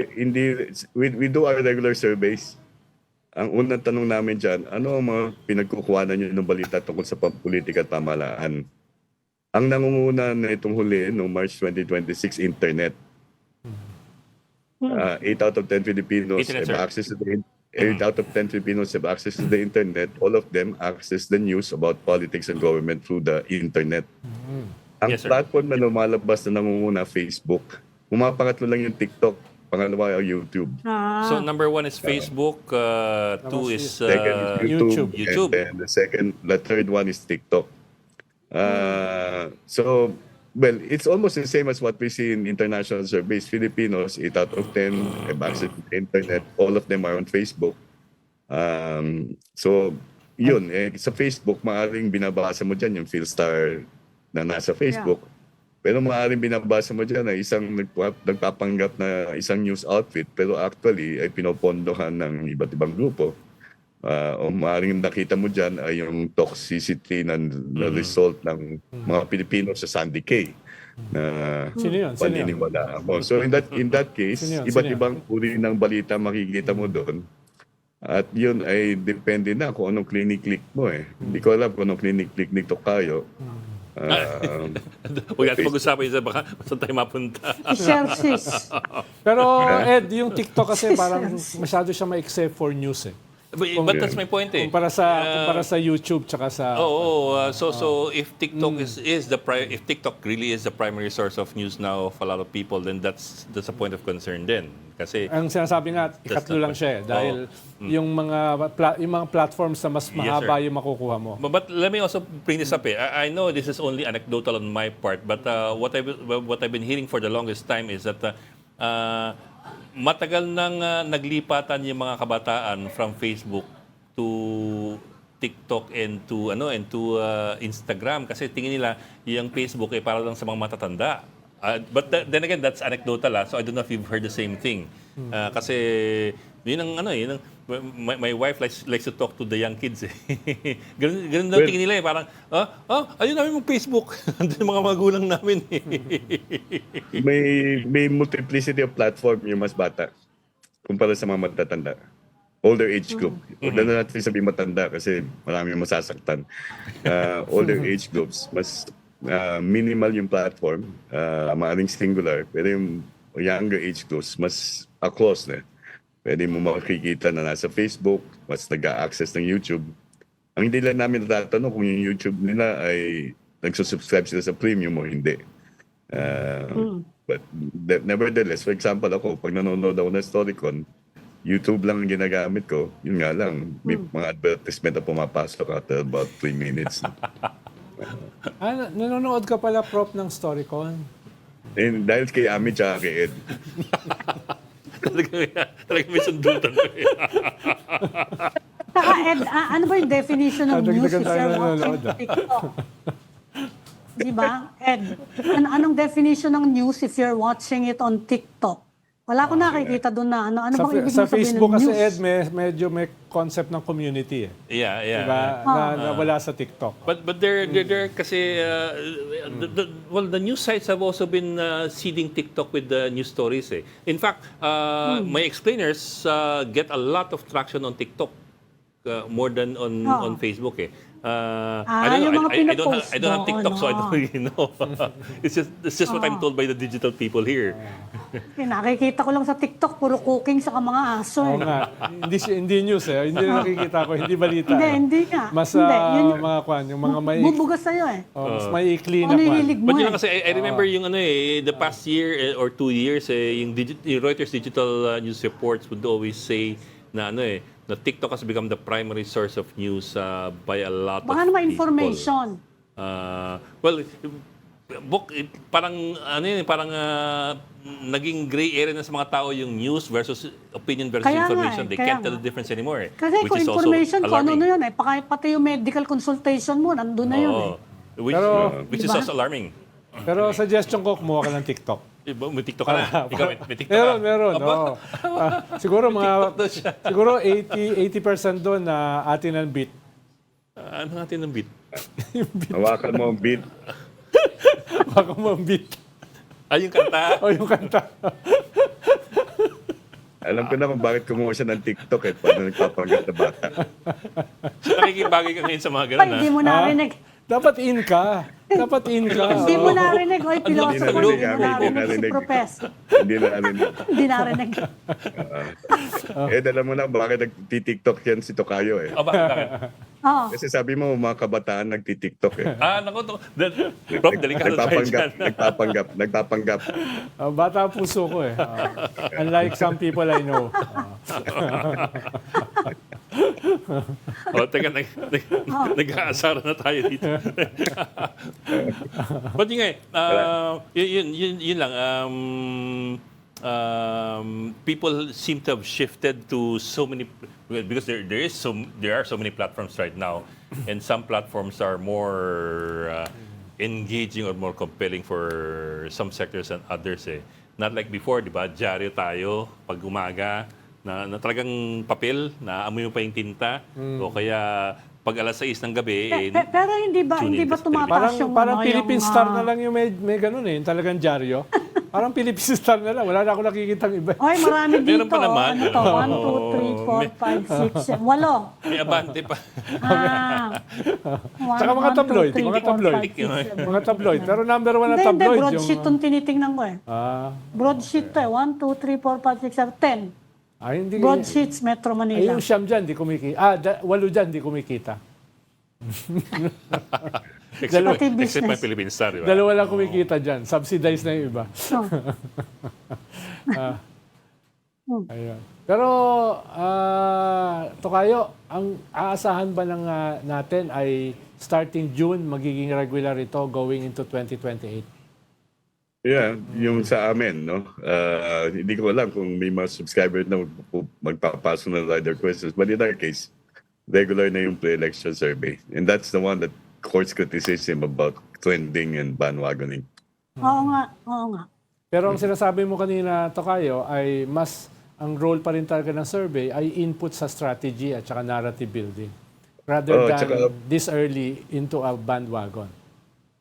we do our regular surveys. Ang unang tanong namin dyan, ano ang mga pinagkukuhanan nyo ng balita tungkol sa politika at pamahalaan? Ang nangunguna na itong huli, noong March 2026, internet. 8 out of 10 Filipinos Internet, have sir. access to the 8 out of 10 Filipinos have access to the internet. All of them access the news about politics and government through the internet. Ang Yes, sir. platform na lumalabas na nangunguna, Facebook. Pumapangatlo lang yung TikTok. Pangalawa yung YouTube. So number 1 is Facebook, 2 is Second is YouTube. YouTube. And then the third one is TikTok. So, well, it's almost the same as what we see in international surveys. Filipinos, 8 out of 10 have access to the internet. All of them are on Facebook. So, yun. Sa Facebook, maaaring binabasa mo dyan yung Philstar na nasa Facebook. Pero maaaring binabasa mo dyan na isang nagpapanggap na isang news outfit pero actually ay pinopondohan ng iba't ibang grupo. O maaaring nakita mo dyan ay yung toxicity na result ng mga Pilipino sa Sandy Cay na Sino yun? paniniwalaan mo. So in that case, Sino yun? iba't ibang uri ng balita makikita mo doon. At yun ay depende na kung anong clinic-click mo eh. Hindi ko alam kung anong clinic-click ni Tokayo. Huwag natin pag-usapan yun, baka saan tayo mapunta. I-share sis. pero Ed, yung TikTok kasi parang masyado siya ma-accept for news eh. But that's my point eh. Kumpara sa YouTube tsaka sa... So if TikTok is if TikTok really is the primary source of news now of a lot of people, then that's a point of concern din. Kasi Ang sinasabi nga, ikatlo lang siya eh. Dahil yung mga platforms na mas mahaba yung makukuha mo. But let me also bring this up. I know this is only anecdotal on my part, but what I've been hearing for the longest time is that matagal nang naglipatan yung mga kabataan from Facebook to TikTok and to Instagram kasi tingin nila yung Facebook ay para lang sa mga matatanda. But then again, that's anecdotal. So I don't know if you've heard the same thing. Kasi yun ang my wife likes to talk to the young kids. Ganun daw tingin nila eh. Parang, ayun namin mag-Facebook. Andun yung mga magulang namin. May multiplicity of platform yung mas bata kumpara sa mga matatanda. Older age group. Huwag na natin sabihin matanda kasi marami yung masasaktan. Older age groups, mas minimal yung platform, maaaring singular, pero yung younger age groups, mas across na. Pwede mo makikita na nasa Facebook, mas nag-a-access ng YouTube. Ang hindi lang namin natatanong kung yung YouTube nila ay nagsusubscribe sila sa premium o hindi. But nevertheless, for example ako, pag nanonood ako ng Storycon, YouTube lang ang ginagamit ko. Yun nga lang, may mga advertisement na pumapasok after about 3 minutes. Nanonood ka pala, Prof, ng Storycon. And dahil kay Ami tsaka kay Ed, Talagang may sundutan ko eh. Saka Ed, ano ba yung definition ng news Dagdagan if tayo you're ng watching nanonood, TikTok? Di ba? Ed, anong definition ng news if you're watching it on TikTok? Wala ko nakikita doon na ano bang ibig Sa mo sabihin Facebook ng kasi, news? Ed, medyo may concept ng community eh. Yeah, yeah. Diba? Na wala sa TikTok. But they're kasi the news sites have also been seeding TikTok with the news stories eh. In fact, my explainers get a lot of traction on TikTok more than on Facebook eh. yung mga pinapost I don't have TikTok, so I don't really know. It's just what I'm told by the digital people here. Nakikita ko lang sa TikTok, puro cooking sa mga aso. Oo nga. Hindi news eh. Hindi na nakikita ko. Hindi balita. Hindi nga. Mas Yun mga kwan, yung mga may... bubugas sa'yo eh. mas may ikli na Ano kwan. hilig mo But yun eh. lang kasi I remember yung the past year or 2 years yung Reuters digital news reports would always say na na TikTok has become the primary source of news by a lot of Baka naman people. information. Well, parang parang naging gray area na sa mga tao yung news versus opinion versus Kaya nga information. eh, They kaya can't tell nga. the difference anymore. Kasi which kung is also information, kung ano alarming. yun eh. Pati yung medical consultation mo, nandun na yun eh. Which, which is Diba? also alarming. Pero suggestion ko, kumuha ka ng TikTok. May TikTok ka na. Ikaw may TikTok ka. Meron. Oo. Siguro TikTok daw siya. siguro 80% doon na atin ang beat. Ano natin ng beat? hawakan mo ang beat. Baka mo ang beat. Yung kanta. O yung kanta. Alam ko na kung bakit kumuha siya ng TikTok eh, paano nagpapanggap na bata. Nakikibagay ka ngayon sa mga ganun, Ay, hindi mo narinig. Dapat in ka. Hindi mo narinig. Oy, piloso ko, narinig, hindi mo hindi narinig si narinig. Profes. Hindi na alam niya. Hindi narinig. Alam mo na bakit nagti-TikTok yan si Tokayo eh. bakit? Oo. Kasi sabi mo, mga kabataan nagti-TikTok eh. Naku to. Prof, delikado tayo dyan. Nagpapanggap. Bata ang puso ko eh. Unlike some people I know. Teka, nag-aasara na tayo dito. But yun nga, yun lang. People seem to have shifted to so many, because there are so many platforms right now, and some platforms are more engaging or more compelling for some sectors than others eh. Not like before, di ba? Dyaryo tayo pag umaga na talagang papel, naamoy mo pa yung tinta, o kaya pag alas 6 ng gabi, Pero hindi ba tune in ka sa tumataas yung Parang mga Philippine Star na lang yung may ganun eh. Yung talagang dyaryo. Parang Philippine Star na lang. Wala na ako nakikita iba. Oy, marami dito. Meron pa naman. Ano to? 1, 2, 3, 4, 5, 6, 7, 8. may abante pa. Tsaka mga tabloid. Mga tabloid. Mga tabloid. Pero number 1 na Hindi, tabloid. broadsheet itong tinitingnan ko eh. Broadsheet to eh. 1, 2, 3, 4, 5, 6, 7, 10. Hindi. Broadsheets, Metro Manila. Yung siyam dyan, di kumikita. 8 dyan, di kumikita. Except my business. Philippine Star, di ba? Dalawa lang kumikita dyan. Subsidized na yung iba. Ayun. Pero, Tokayo, ang aasahan ba ng natin ay starting June, magiging regular ito going into 2028? Yeah, yung sa amin, no? Hindi ko alam kung may mga subscriber na magpapasok ng rider questions. But in our case, regular na yung pre-election survey. And that's the one that courts criticism about trending and bandwagoning. Oo nga. Pero ang sinasabi mo kanina, Tokayo, ay ang role pa rin talaga ng survey ay input sa strategy at saka narrative building. Rather than this early into a bandwagon.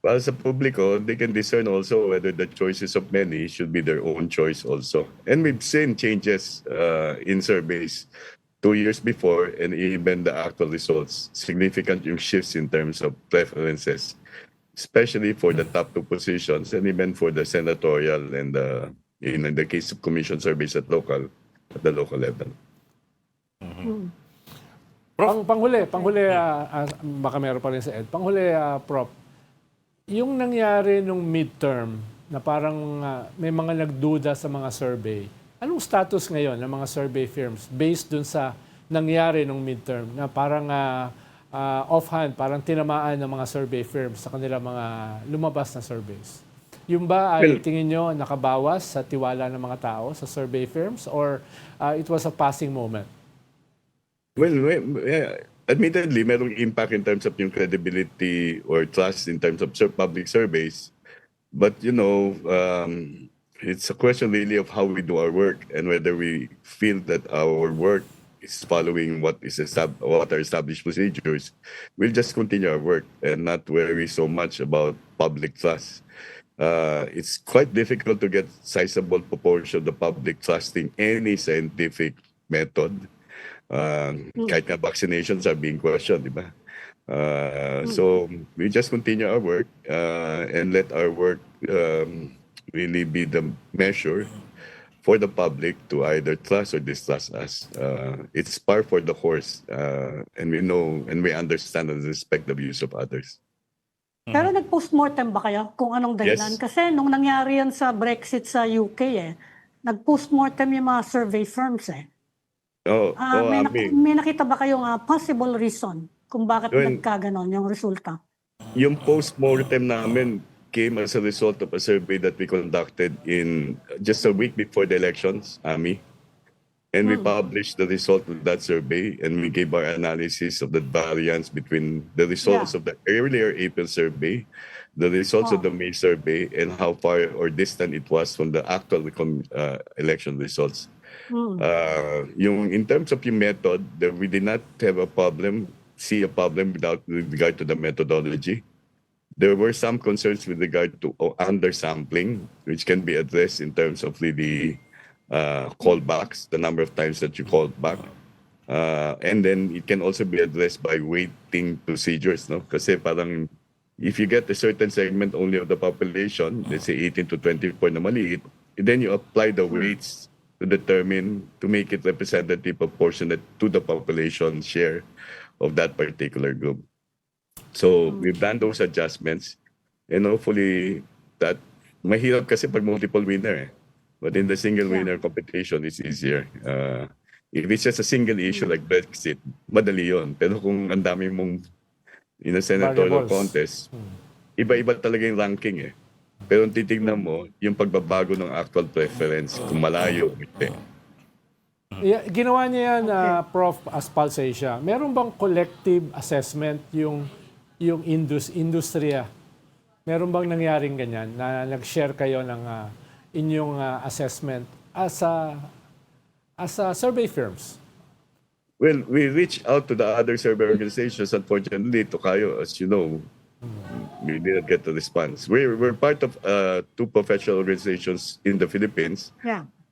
Para sa publiko, they can discern also whether the choices of many should be their own choice also. And we've seen changes in surveys 2 years before and even the actual results. Significant yung shifts in terms of preferences, especially for the top 2 positions and even for the senatorial and in the case of commission surveys at the local level. Panghuli, baka meron pa rin sa Ed. Panghuli, Prof, yung nangyari nung midterm na parang may mga nagduda sa mga survey Anong status ngayon ng mga survey firms based dun sa nangyari nung midterm na parang offhand, parang tinamaan ng mga survey firms sa kanila mga lumabas na surveys? Yung ba ay Well, tingin nyo nakabawas sa tiwala ng mga tao sa survey firms or it was a passing moment? Well, admittedly, merong impact in terms of yung credibility or trust in terms of public surveys. But, it's a question really of how we do our work and whether we feel that our work is following what are established procedures. We'll just continue our work and not worry so much about public trust. It's quite difficult to get sizable proportion of the public trusting any scientific method. Kahit nga vaccinations are being questioned, di ba? So we just continue our work and let our work really be the measure for the public to either trust or distrust us. It's par for the course, and we know and we understand and respect the views of others. Pero nag-postmortem ba kayo kung anong dahilan? Yes. Kasi nung nangyari yan sa Brexit sa UK nag-postmortem yung mga survey firms may nakita ba kayong possible reason kung bakit Well, nagkaganon yung resulta? Yung post-mortem namin came as a result of a survey that we conducted in just a week before the elections, Ami. And we published the result of that survey and we gave our analysis of the variance between the results of the earlier April survey, the results of the May survey, and how far or distant it was from the actual election results. In terms of yung method, we did not have see a problem with regard to the methodology. There were some concerns with regard to undersampling, which can be addressed in terms of the callbacks, the number of times that you called back. And then it can also be addressed by weighting procedures, no? Kasi parang if you get a certain segment only of the population, let's say 18 to 24 na maliit, then you apply the weights to make it representative proportionate to the population share of that particular group. So we've done those adjustments and hopefully that mahirap kasi pag multiple winner but in the single winner competition it's easier. If it's just a single issue like Brexit, madali yun. Pero kung ang dami mong in a senatorial contest, iba-iba talaga yung ranking Pero titignan mo yung pagbabago ng actual preference kung malayo o hindi. Ginawa niya yan, Prof. Aspal Asia. Meron bang collective assessment yung industriya? Meron bang nangyaring ganyan na nag-share kayo ng inyong assessment as a survey firms? Well, we reached out to the other survey organizations. Unfortunately, Tokayo, as you know, we didn't get the response. We're part of two professional organizations in the Philippines.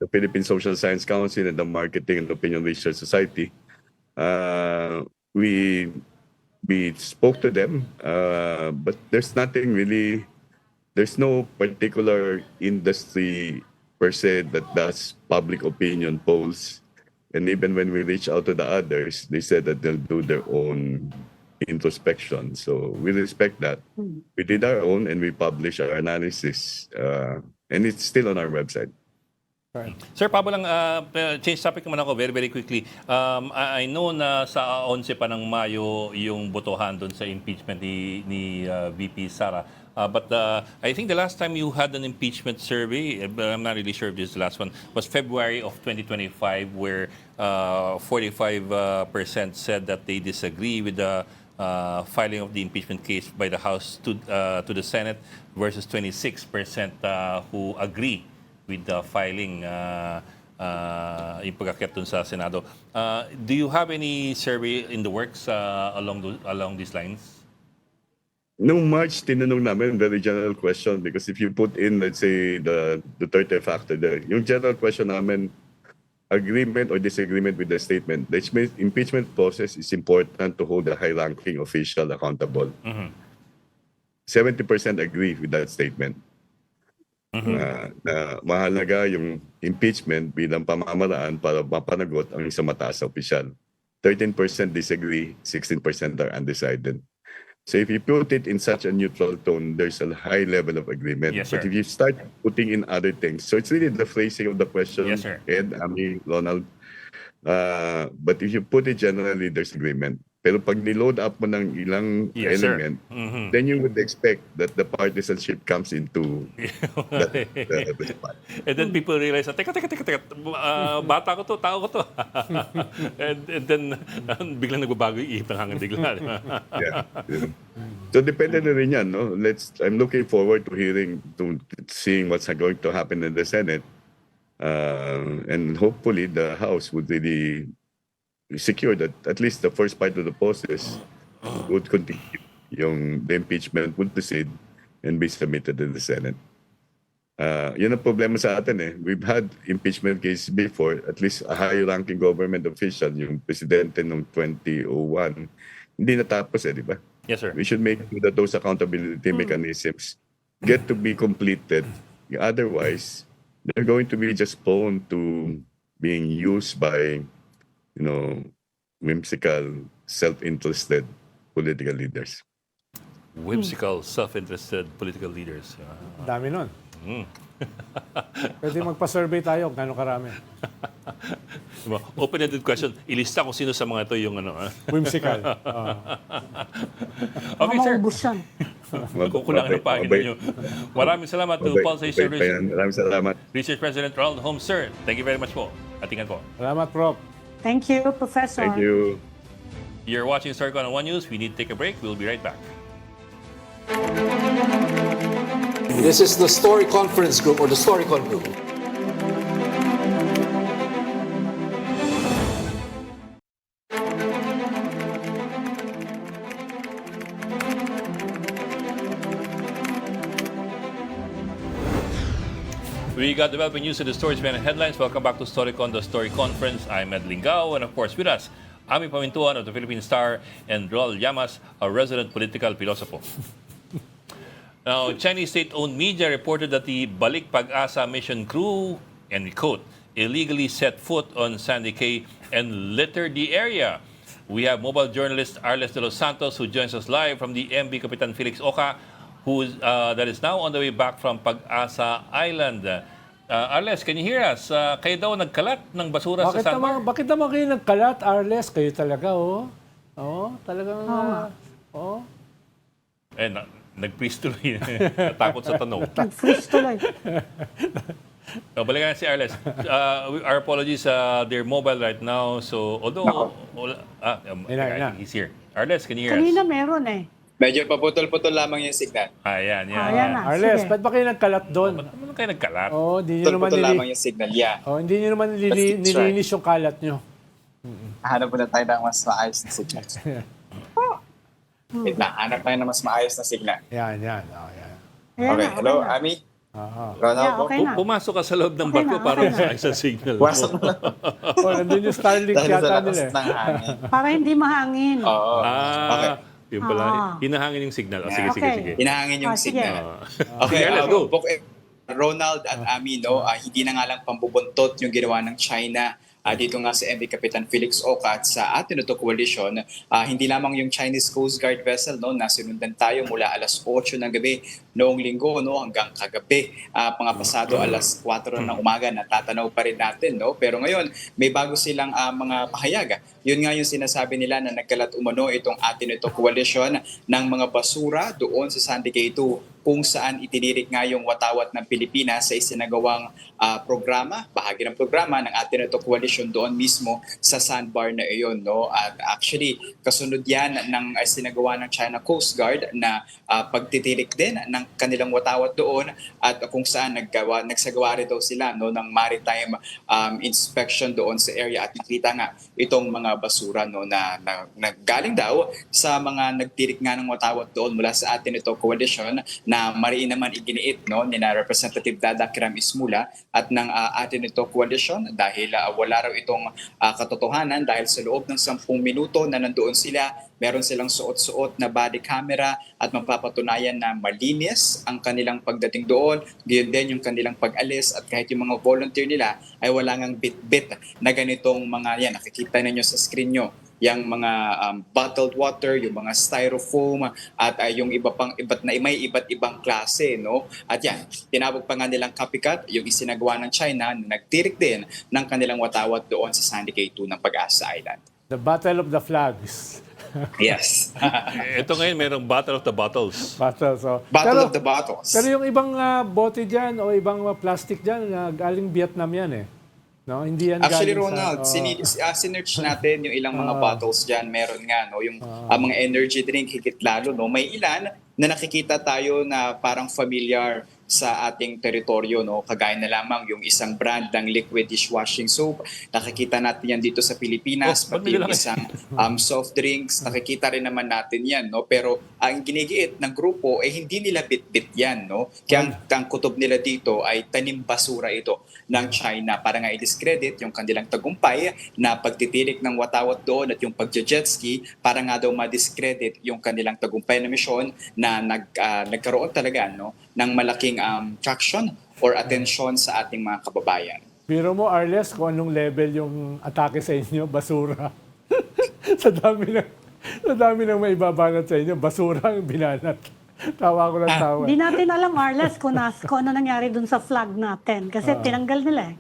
The Philippine Social Science Council and the Marketing and Opinion Research Society. We spoke to them, but there's no particular industry per se that does public opinion polls. And even when we reach out to the others, they said that they'll do their own introspection. So we respect that. We did our own and we published our analysis. And it's still on our website. Right. Sir, Pablo lang, change topic naman ako very, very quickly. I know na sa 11 pa ng Mayo yung botohan doon sa impeachment ni VP Sara. But I think the last time you had an impeachment survey, I'm not really sure if this is the last one, was February of 2025 where 45% said that they disagree with the filing of the impeachment case by the House to the Senate versus 26% who agree with the filing yung pagkakit dun sa Senado. Do you have any survey in the works along these lines? Noong March, tinanong namin, very general question, because if you put in, let's say, the Duterte factor there, yung general question namin, agreement or disagreement with the statement, the impeachment process is important to hold a high-ranking official accountable. 70% agree with that statement. Na mahalaga yung impeachment bilang pamamaraan para mapanagot ang isang mataas na opisyal. 13% disagree, 16% are undecided. So if you put it in such a neutral tone, there's a high level of agreement. Yes, But sir. if you start putting in other things, so it's really the phrasing of the question, Yes, sir. Ed, Ami, Ronald. But if you put it generally, there's agreement. Pero pag niload up mo ng ilang Yes, sir. element, Mhm. then you would expect that the partisanship comes into that spot. And then people realize, teka, bata ko to, tao ko to. and then, biglang nagbabago yung ihip ng hangin bigla. di ba? Yeah. So depende na rin yan, no? I'm looking forward to seeing what's going to happen in the Senate. And hopefully the House would really secure that at least the first part of the process would continue. The impeachment would proceed and be submitted to the Senate. Yun ang problema sa atin eh. We've had impeachment case before, at least a high-ranking government official, yung presidente noong 2001, hindi natapos eh, di ba? Yes, sir. We should make sure that those accountability mechanisms get to be completed. Otherwise, they're going to be just prone to being used by, whimsical, self-interested political leaders. Whimsical, self-interested political leaders. Dami nun. Pwede magpa-survey tayo, gano'ng karami. Diba? Open-ended question. Ilista kung sino sa mga ito yung Whimsical. Okay, Baka sir. maubos yan. Kukulangan ng pagin ninyo. Maraming salamat to Pulse Asia Maraming salamat. Research President Ronald Holmes, sir. Thank you very much po. Atingan po. Salamat, Prof. Thank you, Professor. Thank you. You're watching Storycon on One News. We need to take a break. We'll be right back. This is the Story Conference Group or the Storycon Group. We got developing news in the stories behind the headlines. Welcome back to Storycon, the Story Conference. I'm Ed Lingao, and of course with us, Ami Pamintuan of the Philippine Star and Roel Llamas, a resident political philosopher. Now, Chinese state-owned media reported that the Balik Pag-asa mission crew, and we quote, illegally set foot on Sandy Cay and littered the area. We have mobile journalist Arles de los Santos who joins us live from the MB Capitan Felix Oca, that is now on the way back from Pag-asa Island. Arles, can you hear us? Kayo daw nagkalat ng basura sa sandbar? Bakit naman kayo nagkalat, Arles? Kayo talaga, oh. Oo, talagang, oh. Eh, nag-freeze tuloy. Natakot sa tanong. Nag-freeze tuloy. Balikan na si Arles. Our apologies, they're mobile right now. So, although, I think he's here. Arles, can you hear Kanina us? meron eh. Medyo paputol-putol lamang yung signal. Ayan, yan. Ayan na. Arles, sige. ba't ba kayo nagkalat doon? Ba't naman kayo nagkalat? Oh, hindi nyo naman Putol-putol lamang yung signal, yeah. hindi nyo naman Let's keep trying. nilinis yung kalat nyo. Hanap po na tayo ng mas maayos na signal. Wait lang, hanap tayo ng mas maayos na signal. Yan. Oh, yan. Ayan Okay, na, hello, na. Ami? Aha. Ronald Yeah, po? okay na. Pumasok ka sa loob ng Okay barko na, para okay na. sa isang signal. Wasok na lang. Oh, nandun yung Starlink Dahil sa yata lakas nila eh. ng hangin. Para hindi mahangin. Oo. Okay. Yun pala. Ah. Hinahangin yung signal. Sige, Yeah. sige, Okay. sige. Hinahangin yung Sige. signal. Okay, let's go. Ronald at Ami, hindi na nga lang pambubuntot yung ginawa ng China dito nga sa MV Capitan Felix Oca at sa atin ito coalition. Hindi lamang yung Chinese Coast Guard vessel na sinundan tayo mula alas 8 ng gabi noong linggo hanggang kagabi. Pasado alas 4 ng umaga natatanaw pa rin natin. Pero ngayon may bago silang mga pahayag. Yun nga yung sinasabi nila na nagkalat umano itong atin ito coalition ng mga basura doon sa Sandy Cay 2 kung saan itinirik nga yung watawat ng Pilipinas sa isinagawang programa, bahagi ng programa ng atin ito coalition doon mismo sa sandbar na iyon. At actually, kasunod yan ng isinagawa ng China Coast Guard na pagtitirik din ng kanilang watawat doon at kung saan nagsagawa rin daw sila ng maritime inspection doon sa area at nakita nga itong mga basura na galing daw sa mga nagtirik nga ng watawat doon mula sa atin ito coalition na mariin naman iginiit ni na Representative Dada Kiram Ismula at ng atin ito coalition dahil wala raw itong katotohanan dahil sa loob ng 10 minuto na nandoon sila, meron silang suot-suot na body camera at mapapatunayan na malinis ang kanilang pagdating doon, gayon din yung kanilang pag-alis at kahit yung mga volunteer nila ay wala ngang bit-bit na ganitong mga yan, nakikita ninyo sa screen nyo yung mga bottled water, yung mga styrofoam, at yung may iba't ibang klase, no? At yan, tinawag pa nga nilang copycat, yung isinagawa ng China na nagtirik din ng kanilang watawat doon sa Sandy Cay 2 ng Pag-asa Island. The Battle of the Flags. Yes. Ito ngayon, merong Battle of the Bottles. Battle. So, Battle of the Bottles. Pero yung ibang bote dyan o ibang plastic dyan, galing Vietnam yan eh. No, hindi yan Actually, galing Ronald, sinearch natin yung ilang mga bottles dyan. Meron nga, no, yung mga energy drink, higit lalo, no. May ilan na nakikita tayo na parang familiar sa ating teritoryo, no, kagaya na lamang yung isang brand ng liquid dishwashing soap. Nakikita natin yan dito sa Pilipinas, pati yung isang soft drinks, nakikita rin naman natin yan, no. Pero ang ginigiit ng grupo hindi nila bit-bit yan, no. Kaya ang kutob nila dito ay tanim basura ito ng China para nga i-discredit yung kanilang tagumpay na pagtitirik ng watawat doon at yung pagje-jet ski para nga daw ma-discredit yung kanilang tagumpay na misyon na nagkaroon talaga, no, ng malaking traction or attention sa ating mga kababayan. Biro mo, Arles, kung anong level yung atake sa inyo, basura. sa dami ng may babanat sa inyo, basura ang binanat. Tawa ko ng tawa. Hindi natin alam, Arles, kung ano nangyari dun sa flag natin. Kasi tinanggal nila eh.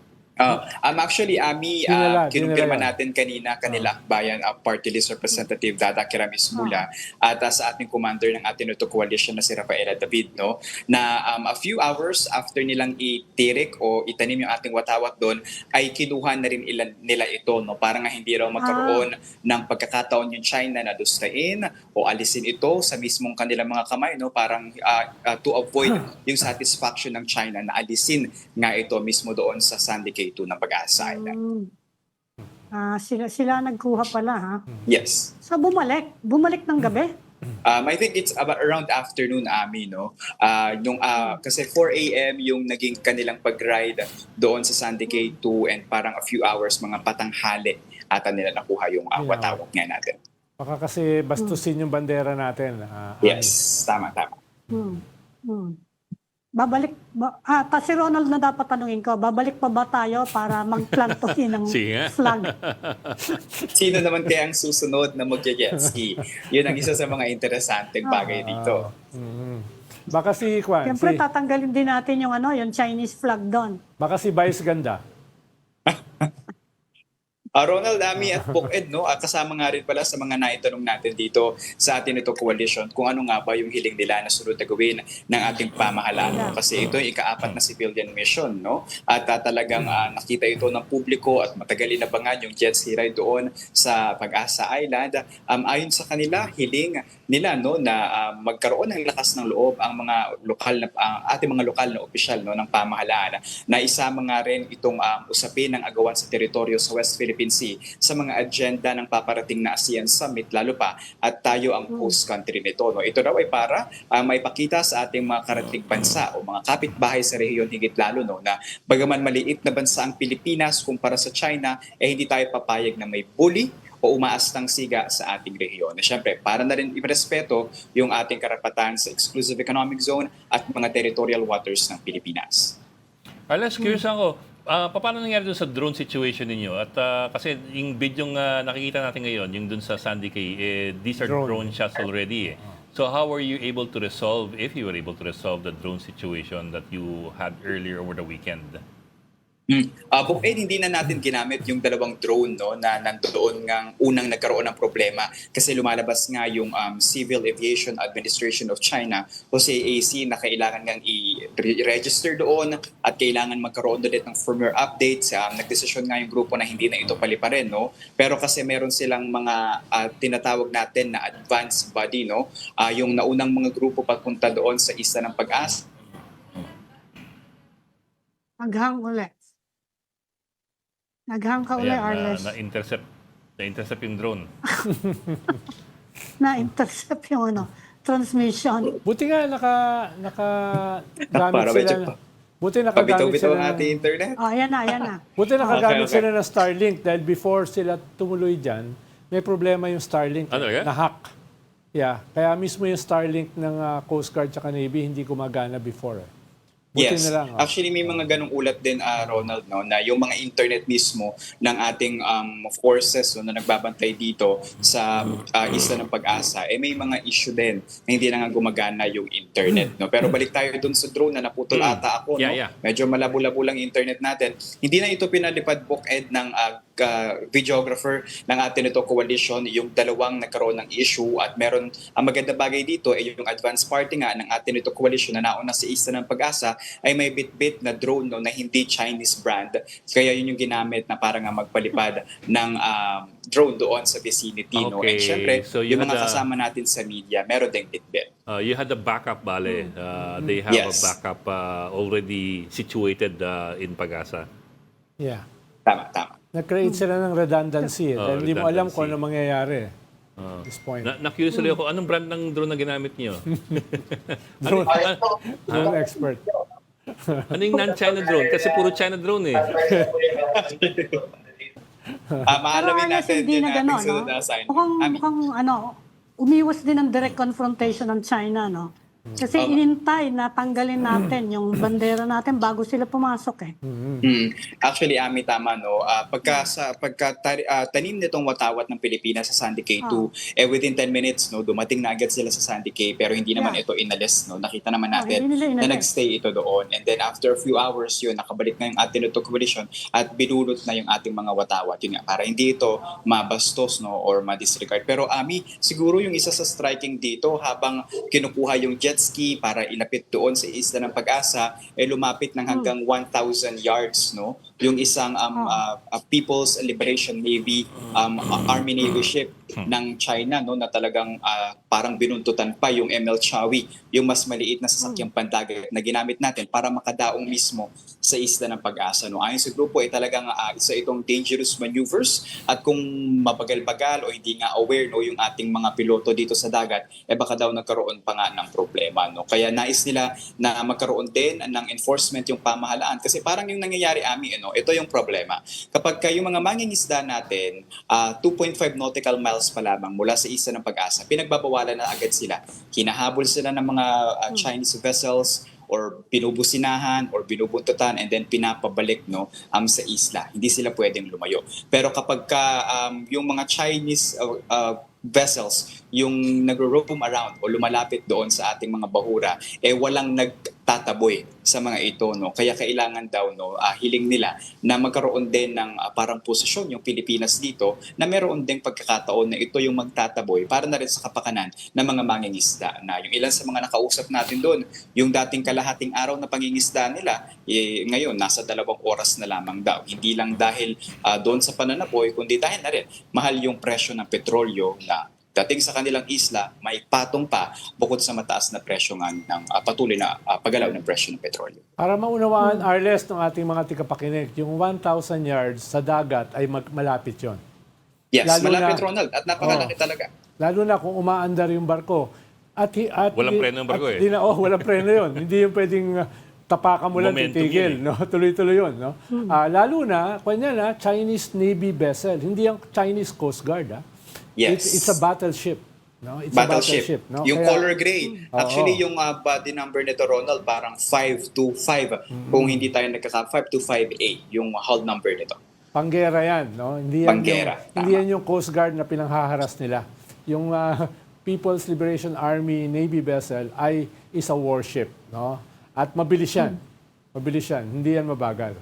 Actually, Ami, kinumpirma natin kanina kanila bayan party list representative Dada Kiramis Mula at sa ating commander ng ating coalition na si Rafaela David, no, na a few hours after nilang itirik o itanim yung ating watawat doon ay kinuha na rin nila ito, no, para nga hindi raw magkaroon ng pagkakataon yung China na dustahin o alisin ito sa mismong kanilang mga kamay, no, parang to avoid yung satisfaction ng China na alisin nga ito mismo doon sa Sandy Cay 2 ng Pag-asa Island. Sila nagkuha pala, ha? Yes. So bumalik ng gabi? I think it's about around afternoon, Ami, no? Kasi 4 a.m. yung naging kanilang pag-ride doon sa Sandy Cay 2 and parang a few hours, mga patanghali ata nila nakuha yung watawat nga natin. Baka kasi bastusin yung bandera natin. Yes, tama. Si Ronald na dapat tanungin ko, babalik pa ba tayo para magplantuhin ng flag? Sino naman kaya ang susunod na mag-jet ski? Yun ang isa sa mga interesanteng bagay dito. Baka si Kwan. Siyempre, tatanggalin din natin yung Chinese flag doon. Baka si Vice Ganda. Ronald, Ami at Buked, no? Kasama nga rin pala sa mga naitanong natin dito sa atin ito coalition kung ano nga ba yung hiling nila na sunod na gawin ng ating pamahalaan. Kasi ito yung ika-4 na civilian mission, no? At talagang nakita ito ng publiko at matagal inabangan yung jet ski ride doon sa Pag-asa Island. Ayon sa kanila, hiling nila, no, na magkaroon ng lakas ng loob ang mga ating mga lokal na opisyal, no, ng pamahalaan na isama nga rin itong usapin ng agawan sa teritoryo sa West Philippine Sea sa mga agenda ng paparating na ASEAN Summit, lalo pa at tayo ang host country nito, no. Ito daw ay para maipakita sa ating mga karating bansa o mga kapitbahay sa rehiyon higit lalo, no, na bagaman maliit na bansa ang Pilipinas kumpara sa China, hindi tayo papayag na may bully o umaastang siga sa ating rehiyon. Siyempre, para na rin irespeto yung ating karapatan sa exclusive economic zone at mga territorial waters ng Pilipinas. Alas, curious ako, paano nangyari doon sa drone situation ninyo? At kasi yung video nakikita natin ngayon, yung doon sa Sandy Cay, these are drone shots already. So how were you able to resolve, if you were able to resolve the drone situation that you had earlier over the weekend? Hindi na natin ginamit yung dalawang drone, no, na nandoon ngang unang nagkaroon ng problema kasi lumalabas nga yung Civil Aviation Administration of China o CAAC na kailangan ngang i-register doon at kailangan magkaroon ulit ng firmware updates. Nagdesisyon nga yung grupo na hindi na ito paliparin, no, pero kasi meron silang mga tinatawag natin na advanced body, no, yung naunang mga grupo papunta doon sa Isla ng Pag-asa. Naghang ulit. Naghang ka ulit, Arles. Na-intercept yung drone. Na-intercept yung transmission. Buti nga nakagamit sila. Buti nakagamit Pabitaw-bitaw sila ang ating internet. Ayan na. Buti nakagamit sila ng Starlink dahil before sila tumuloy dyan, may problema yung Starlink. Na-hack. Yeah. Kaya mismo yung Starlink ng Coast Guard at Navy hindi gumagana before. Buti Yes. na lang. Actually, may mga ganong ulat din, Ronald, no, na yung mga internet mismo ng ating forces no, na nagbabantay dito sa Isla ng Pag-asa, may mga issue din na hindi na nga gumagana yung internet. No? Pero balik tayo dun sa drone na naputol ata ako. Yeah, no? yeah. Medyo malabo-labo lang internet natin. Hindi na ito pinalipad book-ed ng videographer ng atin ito coalition, yung dalawang nagkaroon ng issue at meron ang maganda bagay dito ay yung advance party nga ng atin ito coalition na nauna sa Isla ng Pag-asa ay may bit-bit na drone no, na hindi Chinese brand. Kaya yun yung ginamit na para nga magpalipad ng drone doon sa vicinity. No? And Okay. syempre, So you yung had mga a- kasama natin sa media, meron ding bit-bit. You had a backup, Bale. They have Yes. a backup already situated in Pag-asa. Yeah. Tama, tama. Nag-create sila ng redundancy. Dahil hindi mo alam kung redundancy. ano mangyayari. At this point. Na-curious ulit ako, anong brand ng drone na ginamit niyo? Drone, drone expert. Ano yung non-China drone? Kasi puro China drone eh. Maalamin Pero natin hindi yung na ating gano'n, sunod no? na assignment. Mukhang umiwas din ang direct confrontation ng China, no? Kasi inintay na tanggalin natin yung bandera natin bago sila pumasok eh. Actually, Ami, tama, no? Tanim nitong watawat ng Pilipinas sa Sandy Cay 2, within 10 minutes, no, dumating na agad sila sa Sandy Cay, pero hindi naman ito inalis, no? Nakita naman natin hindi nila na inalis. nagstay ito doon. And then after a few hours, yun, nakabalik na yung ating ito coalition at binulot na yung ating mga watawat. Yun nga, para hindi ito mabastos, no, or ma-disregard. Pero, Ami, siguro yung isa sa striking dito, habang kinukuha yung jet ski para ilapit doon sa Isla ng Pag-asa, lumapit ng hanggang 1,000 yards, no? Yung isang People's Liberation Navy Army Navy ship ng China, no, na talagang parang binuntutan pa yung ML Chawi, yung mas maliit na sasakyang pandagat na ginamit natin para makadaong mismo sa Isla ng Pag-asa. No? Ayon sa grupo, talagang isa itong dangerous maneuvers at kung mabagal-bagal o hindi nga aware no, yung ating mga piloto dito sa dagat, baka daw nagkaroon pa nga ng problema. No? Kaya nais nila na magkaroon din ng enforcement yung pamahalaan kasi parang yung nangyayari, Ami, ito yung problema. Kapag yung mga mangingisda natin, 2.5 nautical miles pa lamang mula sa Isla ng Pag-asa, pinagbabawalan na agad sila. Hinahabol sila ng mga Chinese vessels or binubusinahan or binubuntutan and then pinapabalik no sa isla. Hindi sila pwedeng lumayo. Pero kapag yung mga Chinese vessels yung nagro-roam around o lumalapit doon sa ating mga bahura, walang nagtataboy sa mga ito. No? Kaya kailangan daw hiling nila na magkaroon din ng parang posisyon yung Pilipinas dito na meron din pagkakataon na ito yung magtataboy para na rin sa kapakanan ng mga mangingisda. Na yung ilan sa mga nakausap natin doon, yung dating kalahating araw na pangingisda nila, ngayon nasa 2 oras na lamang daw. Hindi lang dahil doon sa pananaboy, kundi dahil na rin mahal yung presyo ng petrolyo na dating sa kanilang isla, may patong pa bukod sa mataas na presyo ng patuloy na paggalaw ng presyo ng petrolyo. Para maunawaan, Arles, ng ating mga tikapakinig, yung 1,000 yards sa dagat ay malapit yon. Yes, Lalo malapit, na- Ronald, at napakalaki talaga. Lalo na kung umaandar yung barko. Walang preno yung barko eh. Walang preno yun. Hindi yung pwedeng tapakan mo lang, Momentum titigil. yun eh. No? Tuloy-tuloy yun. No? Lalo na, kanya Chinese Navy vessel. Hindi yung Chinese Coast Guard. Yes. It's a battleship. No? It's Battleship. a battleship. No? Yung Kaya- color gray. Actually, yung body number nito, Ronald, parang 525. Kung hindi tayo 525A, yung hull number nito. Panggera yan, no? Hindi yan Panggera, hindi yan yung Coast Guard na pinanghaharas nila. Yung People's Liberation Army Navy vessel ay is a warship, no? At mabilis yan. Mabilis yan. Hindi yan mabagal.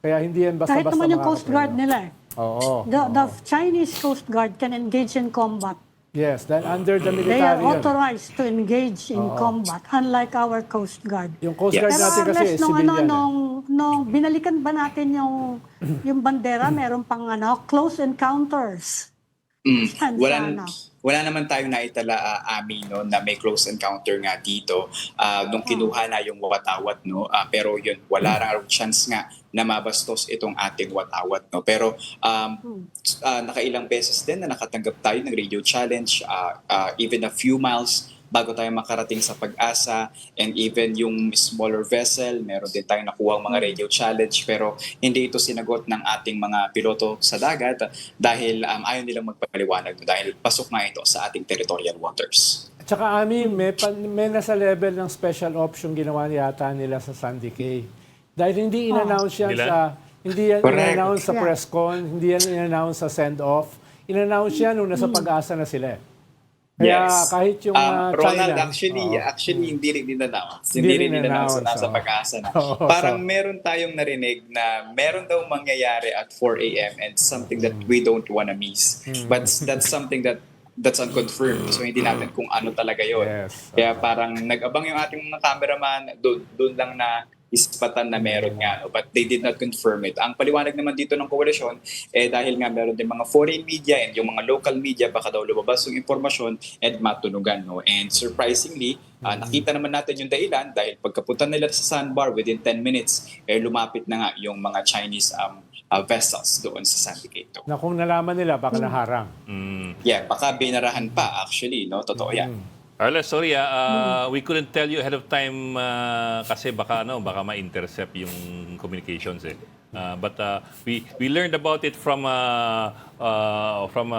Kaya hindi yan Kahit basta-basta naman yung Coast Guard makakapreno. nila eh. Oo. The Chinese Coast Guard can engage in combat. Yes, dahil under the They are military yan. authorized to engage in combat, unlike our Coast Guard. Yung Coast Guard Pero natin kasi Arles, nung, civilian. nung binalikan ba natin yung bandera, meron pang close encounters. Yan, Wala naman tayong naitala, Ami, no, na may close encounter nga dito nung kinuha na yung watawat. No? Pero yun, wala raw chance nga na mabastos itong ating watawat. No? Pero nakailang beses din na nakatanggap tayo ng radio challenge, even a few miles bago tayo makarating sa Pag-asa, and even yung smaller vessel, meron din tayong nakuha mga radio challenge, pero hindi ito sinagot ng ating mga piloto sa dagat dahil ayaw nilang magpaliwanag dahil pasok nga ito sa ating territorial waters. At Tsaka Ami, may nasa level ng special option ginawa yata nila sa Sandy Cay. Dahil hindi in-announce yan Nila? hindi yan Correct. in-announce sa Yeah. press con, hindi yan in-announce sa send-off. In-announce yan nung nasa pag-asa na sila. Kaya kahit yung Ronald, China... actually hindi rin din-announce. Hindi Hindi rin rin din-announce in-announce, na nasa oo. pag-asa na. Oo, Parang so- meron tayong narinig na meron daw mangyayari at 4 a.m. and something that we don't wanna miss. But that's something that's unconfirmed. So hindi natin kung ano talaga yon. Yes. Kaya parang nag-abang yung ating mga cameraman, doon lang na ispatan na meron nga, no? But they did not confirm it. Ang paliwanag naman dito ng koalisyon, dahil nga meron din mga foreign media and yung mga local media, baka daw lumabas yung impormasyon and matunugan. No? And surprisingly, nakita naman natin yung dahilan dahil pagkapunta nila sa sandbar within 10 minutes, lumapit na nga yung mga Chinese vessels doon sa Sandy Cay. Na kung nalaman nila, baka naharang. Yeah, baka binarahan pa actually, no? Totoo yan. Arles, sorry, we couldn't tell you ahead of time kasi baka ma-intercept yung communications eh. But we learned about it from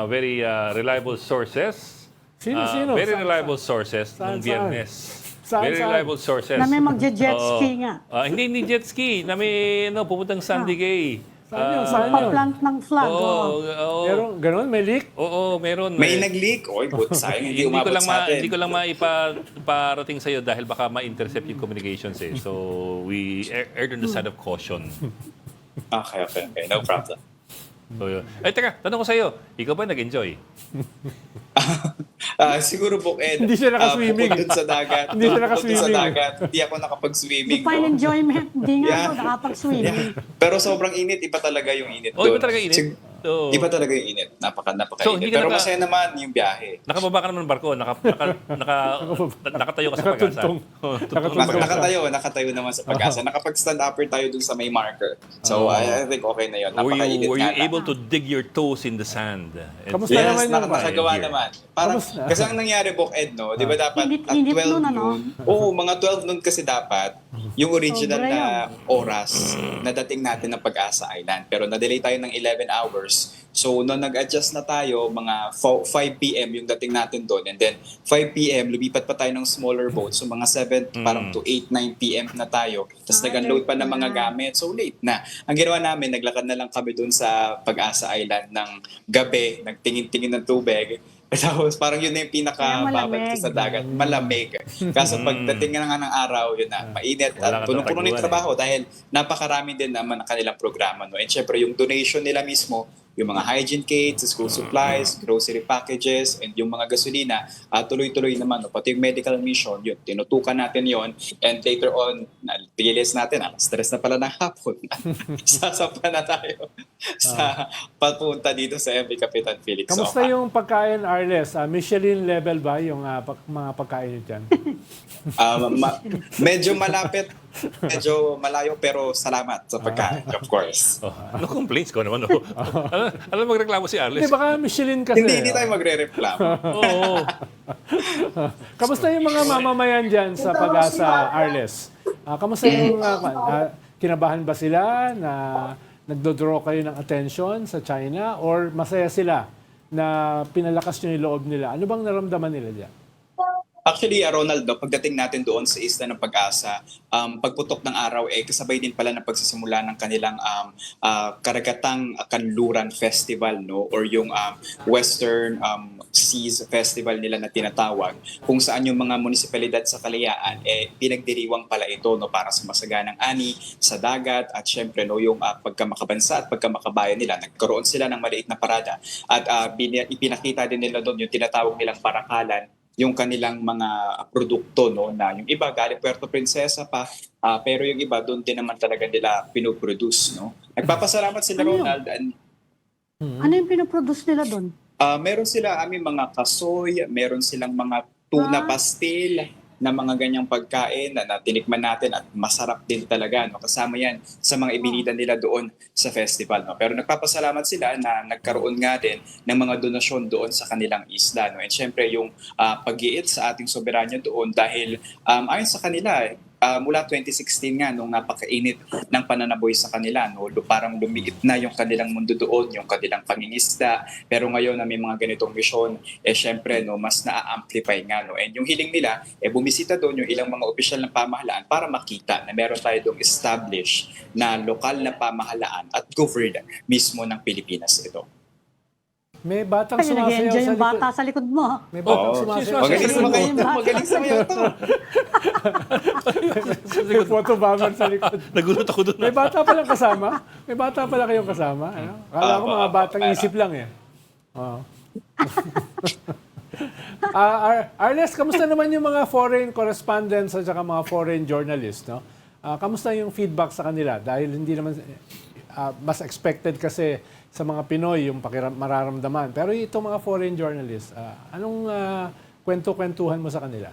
very reliable sources. Sino? Very Saan? reliable sources nung Saan? Biyernes. Saan? Very reliable sources. Na may magje-jet Oo. ski nga. Hindi jet ski. Na may pupuntang Sandy Cay. Saan yun? Pa-plant ng flag. Pero ganun, may leak? Oo, meron. May nag-leak. Oy, but sayang hindi umabot sa atin. Hindi ko lang maiparating sa iyo dahil baka ma-intercept yung communications eh. So we erred on the side of caution. Okay. No problem. So, yun. Ay, teka, tanong ko sa iyo, ikaw ba nag-enjoy? Siguro Buked. Hindi siya nakaswimming. Bukod dun sa dagat. Hindi siya Bukod dun nakaswimming. sa dagat. Hindi ako nakapag-swimming. Define no? enjoyment. Hindi nga Yeah. ako nakapag-swimming. Pero sobrang init. Iba talaga yung init Oh, iba doon. talaga init? Oo. Iba talaga yung init. Napaka-init. So, hindi ka Pero naka- masaya naman yung biyahe. Nakababa ka naman ng barko, nakatayo ka sa pag-asa. Nakatuntong. Oh, tuntong. Nakatayo naman sa pag-asa. Nakapag-stand upper tayo dun sa may marker. So, I think okay na yun. Napaka-init Were nga you lang. able to dig your toes in the sand? Kamusta Yes, naman yung nakagawa here? naman. Parang, Kamusta? kasi ang nangyari, Buked, no? Di ba dapat at Init 12 nun, ano? noon? Oo, mga 12 noon kasi dapat yung original Sobra na oras na dating natin ng Pag-asa Island. Pero na-delay tayo ng 11 hours. So, nung nag-adjust na tayo, mga 5 p.m. yung dating natin doon. And then, 5 p.m., lumipat pa tayo ng smaller boat. So, mga 7, parang to 8, 9 p.m. na tayo. Tapos nag-unload pa ng mga gamit. So, late na. Ang ginawa namin, naglakad na lang kami doon sa Pag-asa Island ng gabi. Nagtingin-tingin ng tubig. Tapos parang yun na yung pinaka-babad ko sa dagat. Malamig. Kaso pagdating na nga ng araw, yun na, mainit. Wala At ka punong-puno na yung tataguan, trabaho dahil napakarami din naman ang kanilang programa. No? And syempre, yung donation nila mismo, yung mga hygiene kits, school supplies, grocery packages, and yung mga gasolina, tuloy-tuloy naman. No? Pati yung medical mission, yun, tinutukan natin yon. And later on, tigilis natin, stress na pala ng hapon. Sasampa na tayo sa papunta dito sa MV Kapitan Felix. Kamusta Oca. yung pagkain, Arles? Michelin level ba yung mga pagkain nyo dyan? Medyo malapit, medyo malayo, pero salamat sa pagkain, of course. Oh, ano complaints ko naman? Oh. Alam magreklamo si Arles. Hindi, baka Michelin kasi. Hindi tayo magre-reklamo. Oo. Kamusta yung mga mamamayan dyan sa Pag-asa, Arles? Kamusta yung kinabahan ba sila na nagdodraw kayo ng attention sa China or masaya sila na pinalakas nyo yung loob nila? Ano bang naramdaman nila dyan? Actually, Ronald, pagdating natin doon sa Isla ng Pag-asa, pagputok ng araw, kasabay din pala ng pagsisimula ng kanilang Karagatang Kanluran Festival, no? Or yung Western Seas Festival nila na tinatawag, kung saan yung mga munisipalidad sa Kalayaan, pinagdiriwang pala ito, no? Para sa masaganang ani sa dagat at syempre, no, yung pagkamakabansa at pagkamakabayan nila. Nagkaroon sila ng maliit na parada at ipinakita din nila doon yung tinatawag nilang parakalan, yung kanilang mga produkto, no, na yung iba galing Puerto Princesa pa, pero yung iba doon din naman talaga nila pinoproduce, no. Nagpapasalamat sila, Ano yun? Ronald, and Ano yung pinoproduce nila doon? meron sila mga kasoy, meron silang mga tuna pastil na mga ganyang pagkain na tinikman natin at masarap din talaga, no. Kasama yan sa mga ibinida nila doon sa festival, no. Pero nagpapasalamat sila na nagkaroon nga din ng mga donasyon doon sa kanilang isla, no. And syempre yung pag-iit sa ating soberanya doon dahil ayon sa kanila, mula 2016 nga nung napakainit ng pananaboy sa kanila, no, parang lumiit na yung kanilang mundo doon, yung kanilang pangingisda, pero ngayon na may mga ganitong misyon, syempre no, mas na-amplify nga, no, and yung hiling nila bumisita doon yung ilang mga opisyal ng pamahalaan para makita na meron tayo doong established na lokal na pamahalaan at governed mismo ng Pilipinas ito. May batang Ay, sumasayaw nag-enjoy sa yung likod. bata sa likod mo. May batang Oo. sumasayaw Magaling Magaling sa likod. sumayaw to, magaling sumayaw to. May photo bomber sa likod. Nagulat ako doon. May bata palang kasama? May bata pala kayong kasama? Ano? Kala ko mga batang isip lang eh. Oo. Arles, kamusta naman yung mga foreign correspondents at saka mga foreign journalists? No? Kamusta yung feedback sa kanila? Dahil hindi naman mas expected kasi sa mga Pinoy yung mararamdaman. Pero itong mga foreign journalists, anong kwento-kwentuhan mo sa kanila?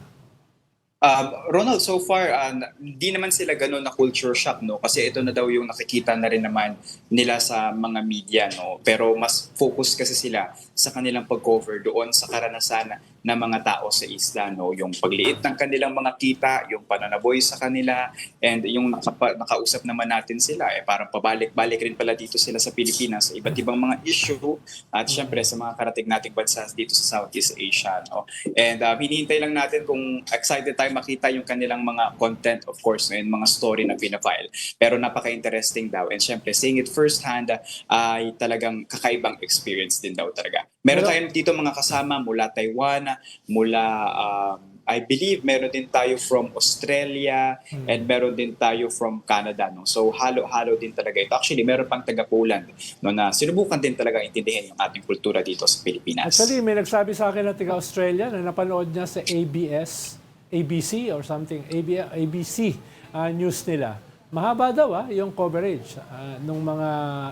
Ronald, so far, hindi naman sila ganun na culture shock, no? Kasi ito na daw yung nakikita na rin naman nila sa mga media, no? Pero mas focus kasi sila sa kanilang pag-cover doon sa karanasan ng mga tao sa isla, no? Yung pagliit ng kanilang mga kita, yung pananaboy sa kanila, and yung nakausap naman natin sila, parang pabalik-balik rin pala dito sila sa Pilipinas sa iba't ibang mga issue at syempre sa mga karating nating bansa dito sa Southeast Asia, no? And hinihintay lang natin kung excited tayo makita yung kanilang mga content, of course, and mga story na pinafile. Pero napaka-interesting daw. And syempre, seeing it firsthand ay talagang kakaibang experience din daw talaga. Meron tayong dito mga kasama mula Taiwan, mula I believe meron din tayo from Australia and meron din tayo from Canada, no. So halo-halo din talaga ito. Actually, meron pang taga Poland, no, na sinubukan din talaga intindihin yung ating kultura dito sa Pilipinas. Actually, may nagsabi sa akin na taga Australia na napanood niya sa ABC or something, ABC news nila. Mahaba daw yung coverage ng mga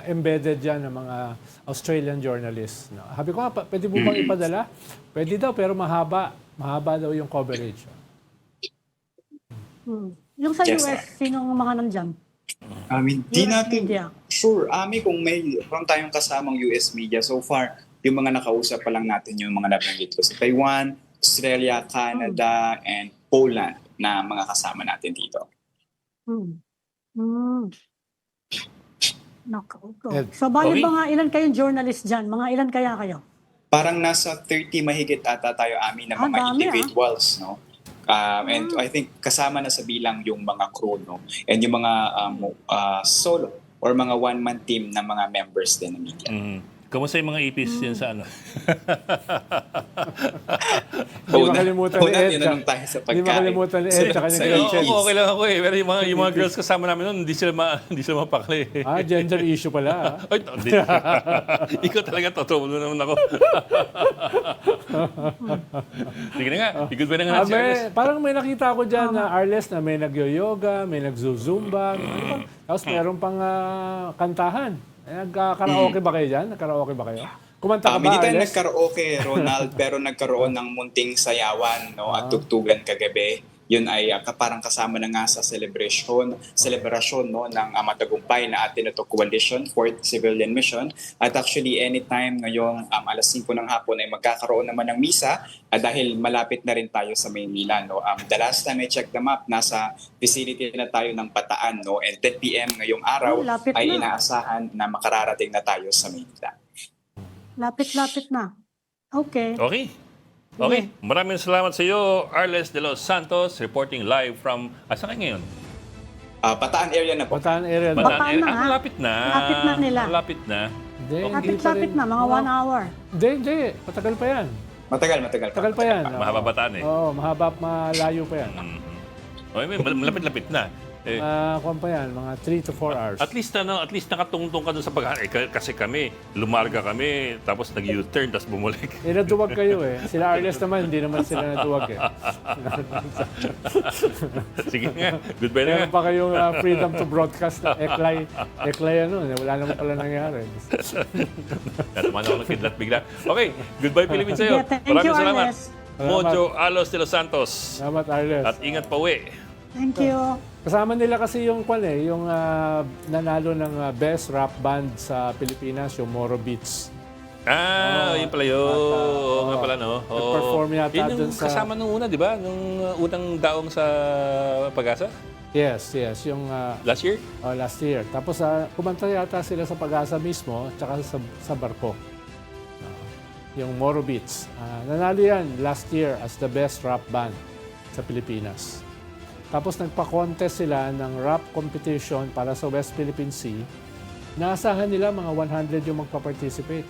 embedded dyan ng mga Australian journalists. No? Sabi ko nga, pwede mo bang ipadala? Pwede daw, pero mahaba. Mahaba daw yung coverage. Yung sa Yes, US, sinong mga nandyan? Di US natin media. sure. Kung may tayong kasamang US media so far, yung mga nakausap pa lang natin yung mga nabanggit ko sa Taiwan, Australia, Canada, and Poland na mga kasama natin dito. Okay. So, bali Okay. mga ilan kayong journalist dyan? Mga ilan kaya kayo? Parang nasa 30 mahigit ata tayo na mga dami, individuals, no? And I think kasama na sa bilang yung mga crew, no? And yung mga solo or mga one-man team na mga members din ng media. Kamusta yung mga ipis yan sa ano? Hindi makalimutan ni Ed. Tinanong tayo sa pagkain. Hindi makalimutan ni Ed. Tsaka ni Sa Greg ipis. Cheese. Okay lang ako eh. Pero yung mga girls kasama namin noon, hindi sila mapakali. Gender issue pala. Ay, hindi. Ikaw talaga, totoo naman ako. Sige na nga, i-goodbye na nga si Ernest. Parang may nakita ko dyan na Arles na may nag-yoga, may nag-zumba. Tapos meron pang kantahan. Nagka-karaoke ba kayo dyan? Nagkaraoke ba kayo? Kumanta ka ba, Hindi tayo Arles? nagkaraoke, Ronald, pero nagkaroon ng munting sayawan, no, at tugtugan kagabi. Yun ay parang kasama na nga sa celebration, no, ng matagumpay na Ateneo Coalition 4th Civilian Mission. At actually, anytime ngayong alas 5 ng hapon ay magkakaroon naman ng misa dahil malapit na rin tayo sa Maynila. No. The last time I checked the map, nasa vicinity na tayo ng Bataan, no, and 10 p.m. ngayong araw Lapit ay na. inaasahan na makararating na tayo sa Maynila. Lapit-lapit na. Okay. Okay, maraming salamat sa iyo, Arles de los Santos, reporting live from, saan kayo ngayon? Bataan area na po. Bataan area na. Bataan na, ha? Lapit na. Lapit na nila. Lapit na. Hindi, hindi pa Lapit-lapit rin. na, mga 1 hour. Hindi. Matagal pa yan. Matagal Matagal pa yan. Mahaba Bataan eh. Oo, mahaba, malayo pa yan. Okay, malapit-lapit na. Kung pa yan, mga 3 to 4 hours. At least nakatungtong ka dun sa kasi kami, lumarga kami, tapos nag-U-turn, tapos bumalik. Naduwag kayo eh. Sila Arles naman, hindi naman sila naduwag eh. Sige nga, goodbye na nga. Meron pa kayong freedom to broadcast na Eklay ano, wala naman pala nangyari. Nataman ako ng kidlat bigla. Okay, goodbye Philippines sa'yo. Yeah, thank Maraming you, salamat. Arles. Mojo Alos de los Santos. Salamat Arles. At ingat pa uwi. Thank you. Kasama nila kasi yung nanalo ng best rap band sa Pilipinas, yung Moro Beats. Yun pala yun. Oo nga pala, no? Oo. Nag-perform yata Yun yung dun sa- kasama nung una, di ba? Nung unang daong sa Pag-asa? Yes. Yung Last year? last year. Tapos kumanta yata sila sa Pag-asa mismo, tsaka sa barko. Yung Moro Beats. Nanalo yan last year as the best rap band sa Pilipinas. Tapos nagpa-contest sila ng rap competition para sa West Philippine Sea. Naasahan nila mga 100 yung magpa-participate.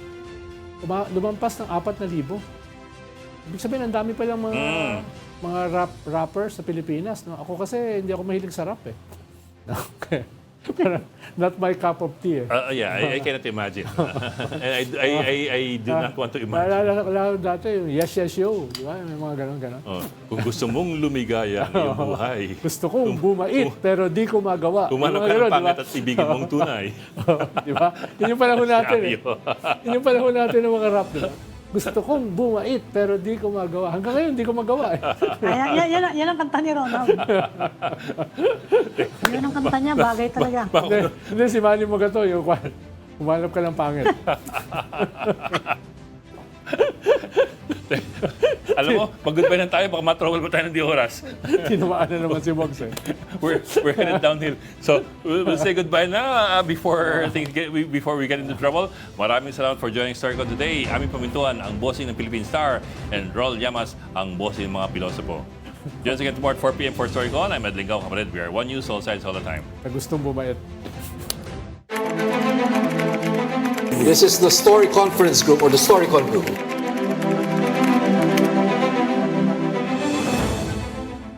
Lumampas ng 4,000. Ibig sabihin, ang dami pa lang mga rappers sa Pilipinas. No? Ako kasi hindi ako mahilig sa rap eh. Okay. Parang not my cup of tea eh. Yeah, I cannot imagine. And I do not want to imagine. Naalala ko dati yung Yes Yo. Di ba? May mga ganon. Oh, kung gusto mong lumigaya ang iyong buhay, Gusto kong bumait pero di ko magawa. humanap Yung ka mga ng ganon, pangit di at ibigin mong tunay. ba? Di ba? Yun yung panahon natin eh. Sabi ko. Yun yung panahon natin ng mga rap. Diba? Gusto kong bumait pero di ko magawa. Hanggang ngayon, di ko magawa eh. Yan ang kanta ni Ronald. Yan ang kanta niya, bagay talaga. Hindi, si Manny Mogato, yung humanap ka ng pangit. Alam mo, mag-goodbye na tayo, baka matrowal pa tayo ng di oras. Tinamaan na naman si Bogs eh. We're headed downhill. So, we'll say goodbye na before we get into trouble. Maraming salamat for joining StoryCon today. Aming pamintuan ang bossing ng Philippine Star and Rol Llamas ang bossing ng mga pilosopo. Join us again tomorrow at 4 p.m. for StoryCon. I'm Ed Lingao, kapatid. We are One News, all sides, all the time. Na gustong bumait. This is the Story Conference Group or the StoryCon Group.